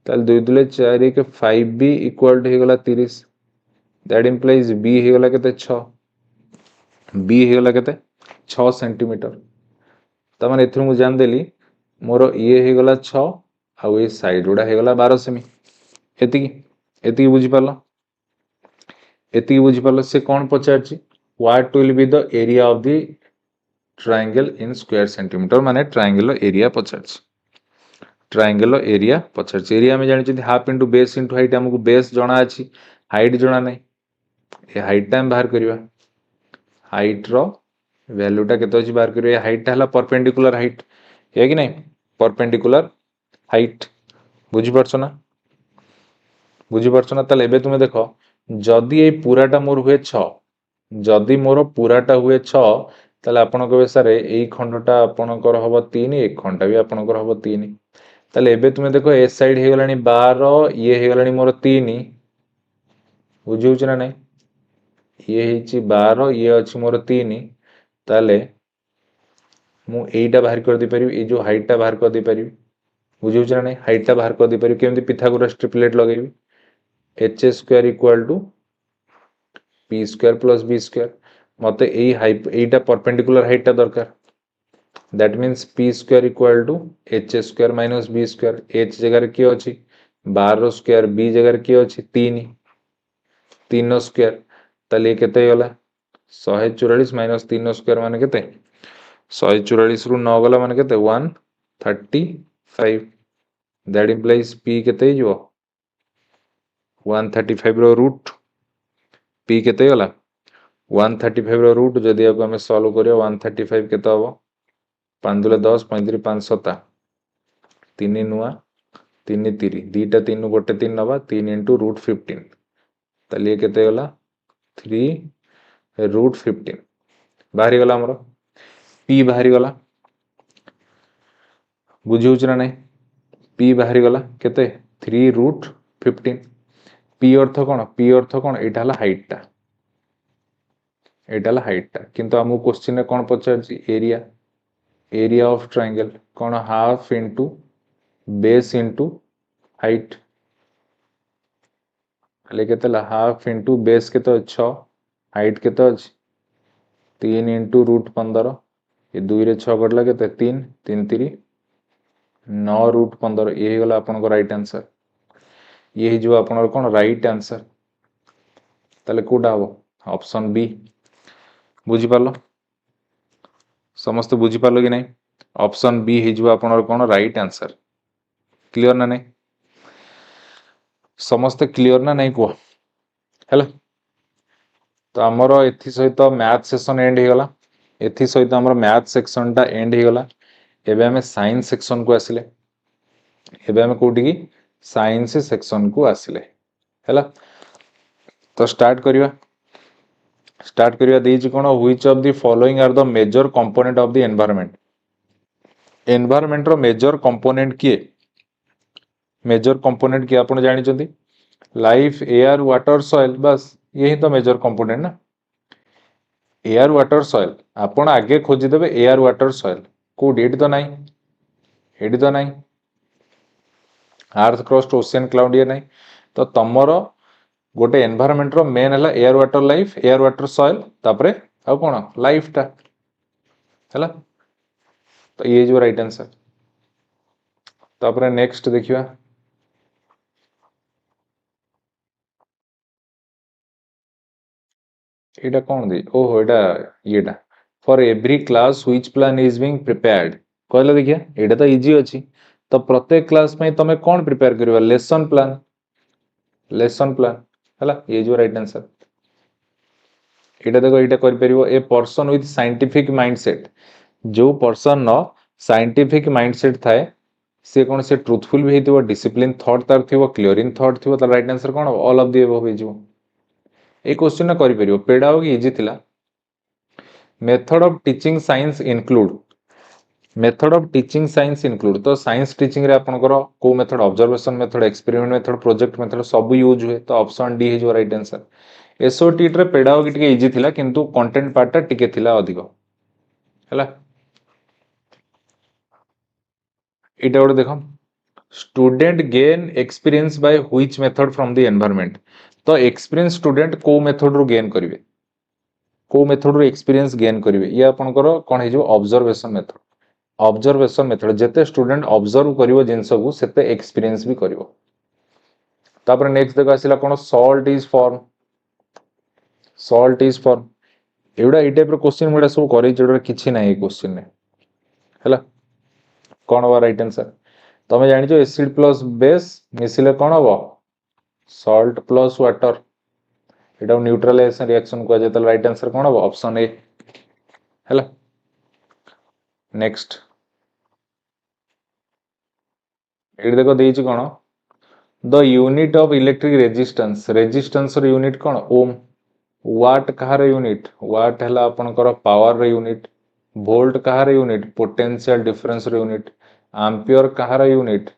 ताले 2 दुले 4 एक 5b इक्वल टू हेगला 30 दैट इंप्लाइज b हेगला केते 6 b हेगला केते 6 सेंटीमीटर त माने एथु मु जान देली मोर ये हेगला 6 आ ये साइड गुडा हेगला 12 सेमी एतिकी बुझी पालो से कौन पचार what will be the area of the triangle in square centimetre माने ट्रायंगल एरिया पचार एरिया में जानि half into base into height हमको बेस जना अछि हाइट जना नहीं ये हाइट टाइम बाहर करिवा हाइट रो वैल्यूटा केते अछि बाहर करिवा हाइट हला परपेंडिकुलर हाइट है कि नहीं परपेंडिकुलर हाइट बुझी परछो ना ताले एबे तुमे देखो जदि ये पूराटा मोर हुए 6 जदि मोर पूराटा हुए 6 ताले आपण कहबे सर एई खंडटा आपणकर हबो 3 एक खंडा भी आपणकर हबो 3 ताले एबे तुमे देखो ए साइड हे गलानी 12 ये हे गलानी मोर 3 बुझिउछ ना नहीं ये हेची 12 ये अछि मोर 3 ताले मु एईटा बाहर कर दे परिबी ए जो हाइटटा बाहर कर दे परिबी बुझिउछ ना नहीं हाइटटा बाहर कर दे परिबी केमति पिथागोरस ट्रिपलेट लगेबी H square equal to P square plus B square मत यहीटा परपेंडिकुलर हाइटा दरकार that means P square equal to H square minus B square H जगह किए अच्छी 12 स्क्वायर बी जगह किए अच्छी 3 स्क्वायर ताले केते गला 144 माइनस 3 स्क्वायर माने केते 144 रु 9 गला माने केते 135 दैट इंप्लाइज पी केते हिजो 135 रो रूट पी केते गला 135 रो रूट जदि आको हमें सॉल्व करियो 135 केते हबो 5 दुले 10 35 5 7 3 नुआ 3 3 दीटा 3 गोटे 3 नबा 3 इंटू रूट 15 ताले केते गला 3 रूट 15 बाहरी गला हमरो पी बाहरी गला बुझिउछ ना नहीं पी बाहरी गला केते 3 रूट 15 पी अर्थ कौन एटा हला हाइटटा किंतु हमको क्वेश्चन में कौन पचार एरिया ऑफ ट्रायंगल कौन half into base into height केते हाफ इंटू बेस केते 6 हाइट केते अछि 3 इंटू रूट 15 ये 2 रे 6 गडला केते 3 3 3 9 रूट 15 ये गला आपन को राइट आंसर ये जो आपन कौन राइट आंसर ताले कोडा हो ऑप्शन बी बुझी पालो समस्त बुझी पालो कि नहीं ऑप्शन बी हिजो आपन कौन राइट आंसर क्लियर ना नहीं समस्त क्लियर ना नहीं को हेला तो आमर एथि सहित मैथ सेक्शन एंड हो गला एथि सहित आमर मैथ सेक्शन टा एंड हो गला एबे हमें साइंस सेक्शन को आसिले एबे हमें कोठी की साइंस सेक्शन को आसिले हैला तो स्टार्ट करिवा देछि कोन which of the following are the major component of the environment रो मेजर कंपोनेंट किए आपण जानि चंदी लाइफ एयर वाटर सॉइल बस यही तो मेजर कंपोनेंट ना एयर वाटर सॉइल आपण आगे खोजी देबे एयर वाटर सॉइल कोड एडी तो नहीं अर्थ क्रस्ट ओशियन क्लाउड ये नहीं तो तमर गोटे एनवायरनमेंट रो मेन है air water life air water soil तापरे आ कोन लाइफ टा हैला तो ये जो राइट आंसर तापरे नेक्स्ट देखिवा एटा कोन दे ओहो एटा येटा for every class which plan is being prepared कहले देखिया एटा तो इजी अछि तो प्रत्येक क्लास में तमे कोन प्रिपेयर करबा लेसन प्लान हैला ये जो राइट आंसर एटा देखो एटा कर परिबो a person with scientific mindset जो पर्सन नो साइंटिफिक माइंडसेट थाए सी कौन से ट्रुथफुल भी होइथिबो डिसिप्लिन थॉट तार थिबो क्लियर इन थॉट थिबो त right answer cone all of the above हो जिवो ए क्वेश्चन ना करि परियो पेडागोगी इजी थिला method of teaching science include method of teaching science include तो साइंस टीचिंग रे आपनकर को method observation method experiment method project method सब यूज हुए तो ऑप्शन डी है राइट आंसर एसओटी रे पेडागोगी टिके इजी थिला किंतु कंटेंट पार्ट टिके थिला अधिक हैला इटा गोटे देख student gain experience by which method from the environment तो एक्सपीरियंस स्टूडेंट को मेथड रो गेन करिवे को मेथड रो एक्सपीरियंस गेन करिवे ये आपनकर कोन हे जो ऑब्जर्वेशन मेथड ऑब्जर्वेशन मेथड जेते स्टूडेंट ऑब्जर्व करिवो जिंस को सेते एक्सपीरियंस भी करिवो तापर नेक्स्ट देखो आसिला कोन सॉल्ट इज फॉर्म एवडा ए टाइप रो क्वेश्चन मुडा सब करै जेडा किछि नै ए क्वेश्चन ने हैला कोन बा राइट आंसर तमे जानि जो एसिड प्लस बेस मिसिले कोन हबो सॉल्ट प्लस वाटर एटा न्यूट्रलाइजेशन रिएक्शन को जेतल राइट आंसर कोन हबो ऑप्शन ए हैला नेक्स्ट एटी देखो देइछि कोन the unit of electric resistance रो यूनिट कोन ओम वाट कहार यूनिट वाट हला आपनकर पावर रो यूनिट वोल्ट कहार यूनिट पोटेंशियल डिफरेंस रो यूनिट एम्पियर कहार यूनिट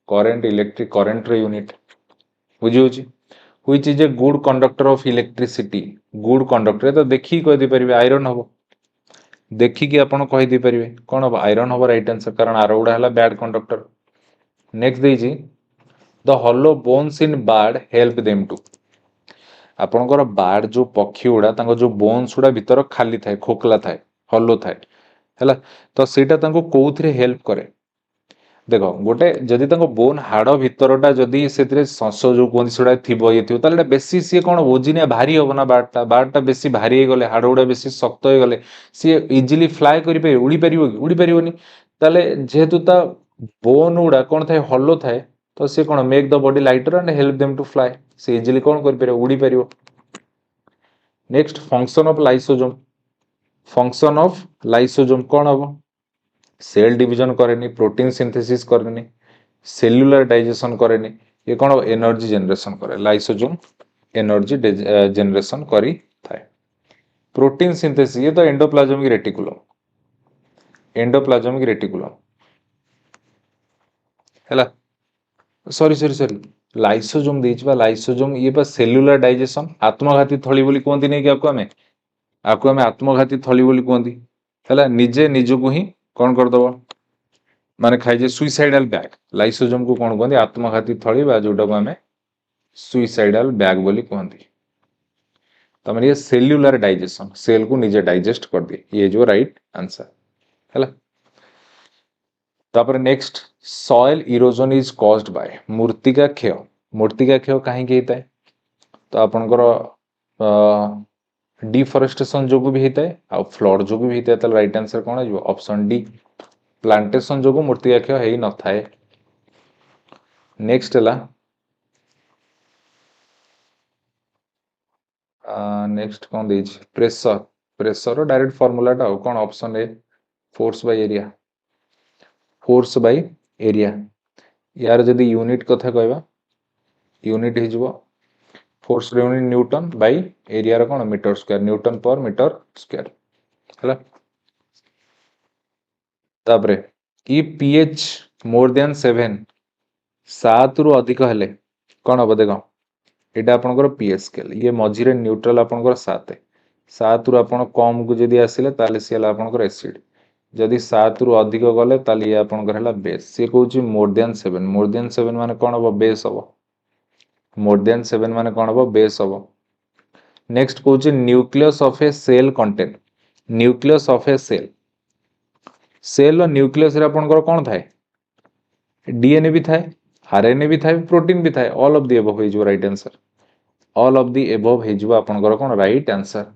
करंट इलेक्ट्रिक करंट रो यूनिट बुझियोछि which is a good conductor of electricity good conductor तो देखि कहि दे परिबे आयरन हबो देखि कि आपण कहि दे परिबे कोन हबो आयरन हबो राइट आंसर कारण आरोडा हला बैड कंडक्टर नेक्स्ट देइछि the hollow bones in bird help them to आपणकर बार्ड जो पक्षी गुड़ा जो बोन्स गुड़ा भीतर खाली थाए खोखला थाए हलो थाए है तो सेटा कौन हेल्प करे देख गोटे जदि बोन हाड़ भितरटा जदि से शस जो कहते से थी ये थी बेसी सी कौन ओजिनिया भारी हम ना बार्डटा बेसी भारी हो गले हाड़ गुड़ा बेसी शक्त हो गले सी इजिली फ्लाए कर उड़ी पार उड़ी पारनी जेहेतु ता बोन गुड़ा कौन थाए हलो थाए तो सी कौन make the body lighter and help them to fly से इजिली कौन कर उड़ी पार नेक्स्ट फंक्शन ऑफ लाइसोजोम कौन हम सेल डिवीजन करेनी प्रोटीन सिंथेसिस करेनी सेल्युलर डाइजेशन करेनी ये कौन एनर्जी जनरेशन करे लाइसोजोम एनर्जी जनरेशन करी थाए प्रोटीन सिंथेसिस ये तो एंडोप्लाज्मिक रेटिकुलम हैला सॉरी लाइसोजोम देइछबा लाइसोजोम ये बा सेल्युलर डाइजेशन आत्मघाती थली बोली कोंती नै कि आपको हमें आत्मघाती थली बोली कोंती हैला निजे निजको ही कौन कर दबो माने खाइ जे सुइसाइडल बैग लाइसोजोम को कौन कहते आत्मघाती थली बा जोटा को हमें सुइसाइडल बैग बोली कहते तमें ये सेल्युलर डाइजेशन सेल को निजे डाइजेस्ट कर दिए ये जो राइट आंसर हैला तापर next soil erosion is caused by मूर्तिका क्षय कहीं होता है तो आपनकर डिफॉरेस्टेशन जो भी होता है आ फ्लड जो भी होता है तो राइट आंसर कौन है ऑप्शन डी प्लांटेशन जो मूर्तिका क्षय हो न थाए नेक्स्ट है नेक्स्ट कौन दे प्रेशर डायरेक्ट फॉर्मूलाटा कौन option a force by area यार जदि यूनिट कथा कहबा यूनिट हो force unit newton by area कौन मीटर स्क्वायर न्यूटन पर मीटर स्क्वायर है तापरे ई पीएच मोर देन 7 रु अधिक हेले कौन हम देख यहाँ आपंकर पीएच स्केल ये मझे न्यूट्रल आपंकर 7 रु आप कम को जदि आसिले ताले सी आपंकर एसिड जदि 7 रु अधिक गले ताले ये आपंकर है बेस सी कहूँ मोर देन 7 माने कौन हम बेस हम मोर देन 7 माने कौन हम बेस हम नेक्स्ट कहूँ nucleus of a cell contain nucleus of a cell nucleus आपंकर कौन थाए डीएनए भी थाए आरएनए भी थाए प्रोटीन भी थाए ऑल ऑफ द एबव हो right answer all of the above हो आपंकर कौन right answer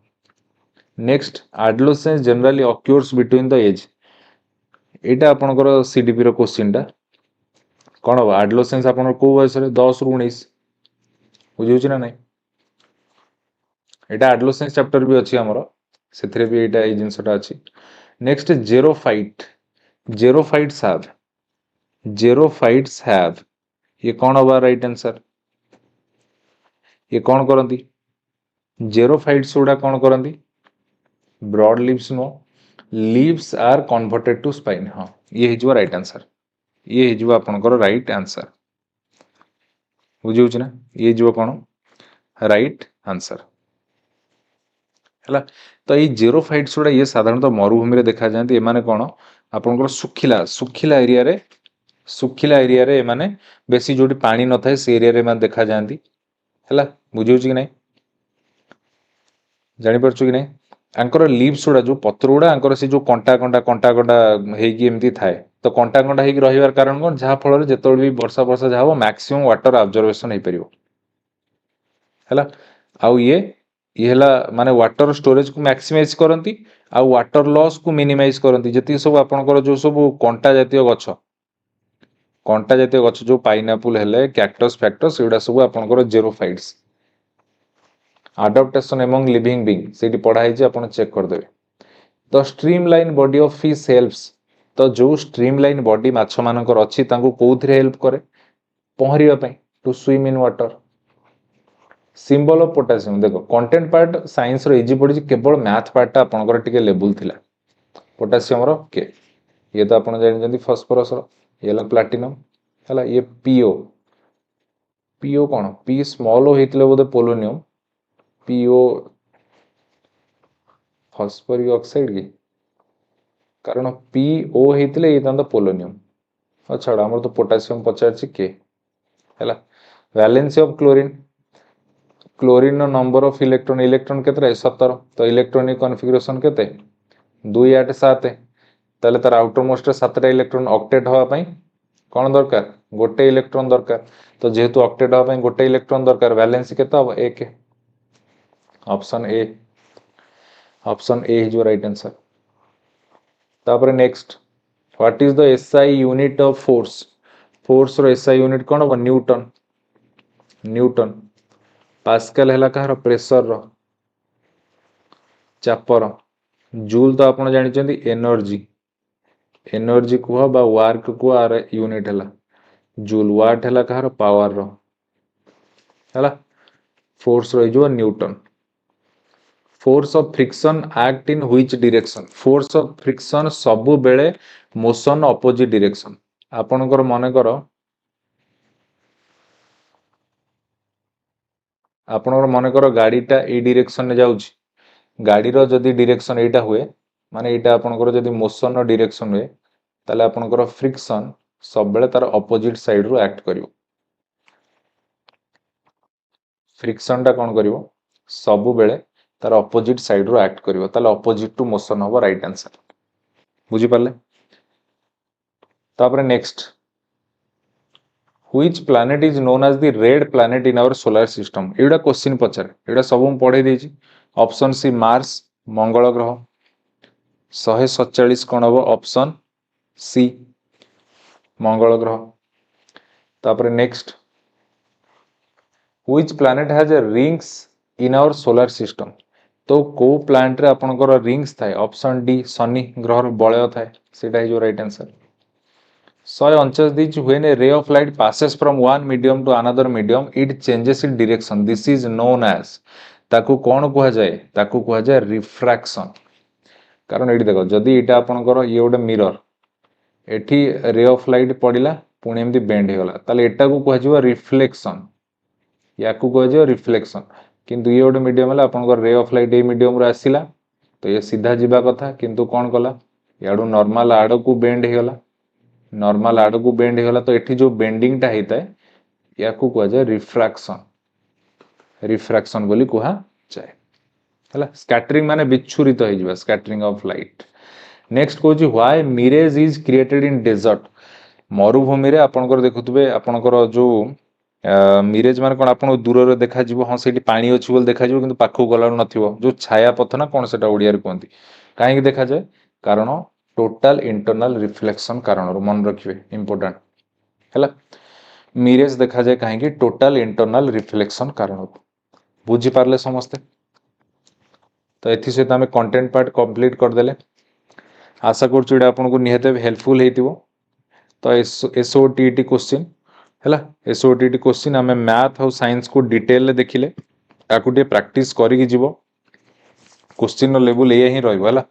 next adolescence generally occurs between the age एटा आपंकर सीडीपी रो क्वेश्चन टा कौन हम एडोलेसेंस आपन को बयस 10 रु 19 बुझी ना नहीं एटा एडोलेसेंस चैप्टर भी अच्छी हमर से भी ये जिनसटा अच्छी नेक्स्ट जेरोफाइट साब जेरोफाइट्स हैव, ये कौन होगा राइट आंसर? ये कौन करती? जेरोफाइट्स गुड़ा कौन करती? Broad leaves no, leaves are converted to spine. हाँ, ये हो राइट आंसर, ये हो आपनकर राइट आंसर। बुझे ना, ये जो कौन राइट आंसर है। तो ये जेरोफाइट्स गुड़ा ये साधारणतः मरुभूमि देखा जाती। एमाने कौन आपनकर सुखिला सुखिला एरिया रे, सुखिला एरिया रे माने बेसी जोटी पानी न थाए से एरिया रे माने देखा जाती है। बुझे कि नहीं, जानी परछु कि नहीं? आंकर लीव्स गुड़ा जो पत्र गुड़ा आंकर से जो कंटा कंटा कंटा कंटा हेगी एमती थाए, तो कंटा कंटा हेगी रहिबार कारण कोन, जहा फल रे जेतोल भी वर्षा वर्षा जा हो मैक्सिमम वाटर ऑब्जर्वेशन हे परिबो हैला। आउ ये हला माने वाटर स्टोरेज को मैक्सिमाइज करती, आ वाटर लॉस को मिनिमाइज करती। जति सब आपनकर जो सब कंटा जातीय गछ, कंटा जातीय गछ जो पाइनएप्पल हेले कैक्टस फैक्टस एडा सब आपनकर xerophytes. Adaptation among living being सेठी पढ़ा है, आप चेक करदेवे। The streamline body of fish helps, तो जो स्ट्रीम लाइन बॉडी माछ मानकर अच्छी तांको कोउथिरे हेल्प करे? पहरिबा पई, to swim in water. Symbol of potassium देखो, कंटेंट पार्ट साइंस रो इजी पड़ी, केवल मैथ पार्ट टा आपनकर टिके लेवल थिला। पोटेशियम रो के, ये तो आपण जानि फास्फोरस रो, ये ला प्लैटिनम हला। ये पीओ, पीओ कौन? पी स्मॉल ओ हेतले बोधे पोलोनियम, पीओ फॉस्फोरिक ऑक्साइड की, कारण पीओ हेतले ये तांदा पोलोनियम। अच्छा हमर तो पोटेशियम पचार के हैला। Valency of chlorine, chlorine number of electron, electron केते 17, तो इलेक्ट्रॉनिक कॉन्फिगरेशन केते 2 8 7, ताले तार आउटर मोस्ट 7टा इलेक्ट्रॉन ऑक्टेट हवा पई कौन दरकार? गोटे इलेक्ट्रॉन दरकार। तो जेहेतु ऑक्टेट हवा पई गोटे इलेक्ट्रॉन दरकार, वैलेंसी केते हबो 1। ऑप्शन ए, ऑप्शन ए जो राइट आंसर। तापर next, what is the SI unit of force? Force रो एसआई यूनिट कौन हम? Newton, newton. पास्कल है कहार? प्रेशर रो, चापर। जूल तो आप जानते एनर्जी, एनर्जी कह बा वर्क कह आर यूनिट है जूल। वाट है कहार? पावर रो है। फोर्स रो newton. Force of friction act in which direction? Force of friction सबु बेले मोशन अपोजिट डायरेक्शन। आपनकर मन कर, आपनकर मन कर गाड़ीटा ए डायरेक्शन में जाउछि, गाड़ी रो जदि डायरेक्शन एटा हुए माने एटा आपनकर जदि मोशन रो डायरेक्शन हुए, ताले आपनकर फ्रिक्शन सब बेले तार अपोजिट साइड रो एक्ट करिवो। फ्रिक्शन टा कौन करिवो? सबु बेले तार अपोजिट साइड रो एक्ट करिवो, ताले अपोजिट टू मोशन हबो राइट आंसर। बुझी पाले? तापरे next, which planet is known as the red planet in our solar system? एडा क्वेश्चन पचारे, एडा सब हम पढ़े देछि। ऑप्शन सी मार्स, मंगल ग्रह। 147 कौन हबो? ऑप्शन सी मंगल ग्रह। तापरे next, which planet has a rings in our solar system? तो को प्लैनेट रे आपनकर रिंग्स थाए? ऑप्शन डी शनि ग्रह रो बलय थाए, सेटा is right answer. 149 this, when ए रे of light passes from one medium to another medium it changes its direction, this is known as, ताकू कौन कुहा जाए? ताकू कुहा जाए रिफ्रैक्शन। कारण एठी देखो, जदि एटा आपनकर ये गोटे मिरर, एठी रे ऑफ लाइट पड़िला पुणी एमती बेंड हो गला, ताले एटा को कुहा जिवो रिफ्लेक्शन, याकू कुहा जिवो रिफ्लेक्शन। किंतु ये गोटे मीडियम है आपनकर ray of light a medium रो आसीला, तो ये सीधा जीवा कथा, किंतु कौन कला? याडू नॉर्मल आड़ को बेंड हो गला, नॉर्मल आड़ को बेंड हो गला, तो एठी जो बेंडिंग टा होता है याकू कुहा जाए रिफ्रैक्शन, रिफ्रैक्शन बोली कुहा जाए हैला। स्कैटरिंग माने विच्छुरित हो जिवा, स्कैटरिंग ऑफ लाइट। नेक्स्ट कहूँ why mirage is created in desert? मरुभूमि रे आपनकर देखुथबे, आपनकर जो मिरेज माने कोन? आपन दूर रे देखा जिवो, हां सेठी पानी अछि बोल देखा जिवो, किंतु पाखु गला नथिवो, जो छाया पथ ना कोन सेटा ओडिया रे कहंती। काहे देखा जाए? कारण टोटल इंटरनल रिफ्लेक्शन कारण, मन रखिए इंपोर्टेंट हैला। मिरेज देखा जाए कहीं? टोटल इंटरनल रिफ्लेक्शन कारण। बुझी पारले समस्ते? तो एथि सहित आमे कंटेंट पार्ट कंप्लीट कर देले। आशा करूछु एटा आपनको निहते हेल्पफुल हेतिबो। तो एसओटीटी क्वेश्चन है एसओटीटी क्वेश्चन आम मैथ और साइंस को डिटेल देखिले ताकू टे प्रैक्टिस करिकी जीवो क्वेश्चन लेवल ये ही रहिबो हला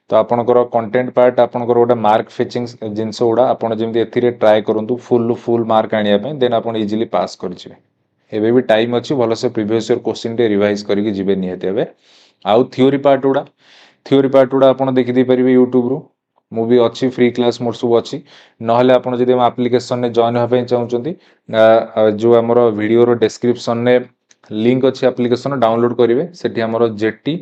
तो आपनकर कंटेंट पार्ट आपनकर गोटे मार्क फेचिंग जिनस गुड़ा आपन जेमति एथिरे ट्राई करंतु फुल मार्क आनिया पे देन आपन इजीली पास कर जिवे एबे भी टाइम अच्छी भल से प्रीवियस ईयर क्वेश्चन टे रिवाइज करिकी जिवे निहते एबे आउ थ्योरी पार्ट गुड़ा आपन देखि दे परिबे YouTube रो मु भी अच्छी फ्री क्लास मोर सब अच्छी नहले आपन जदि हम एप्लिकेशन ने जॉइन होबे ପାଇଁ चाहउचंती जो हमर वीडियो रो डिस्क्रिप्शन ने लिंक अच्छी एप्लिकेशन डाउनलोड करेंगे सेठी हमर जेटी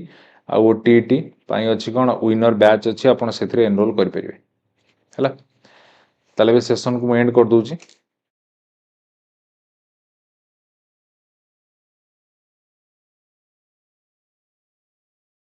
आ ओटीटी पाई अच्छी कौन विनर बैच अच्छी आपन सेथरे एनरोल कर परिबे हला ताले बे सेशन को एंड कर दूची।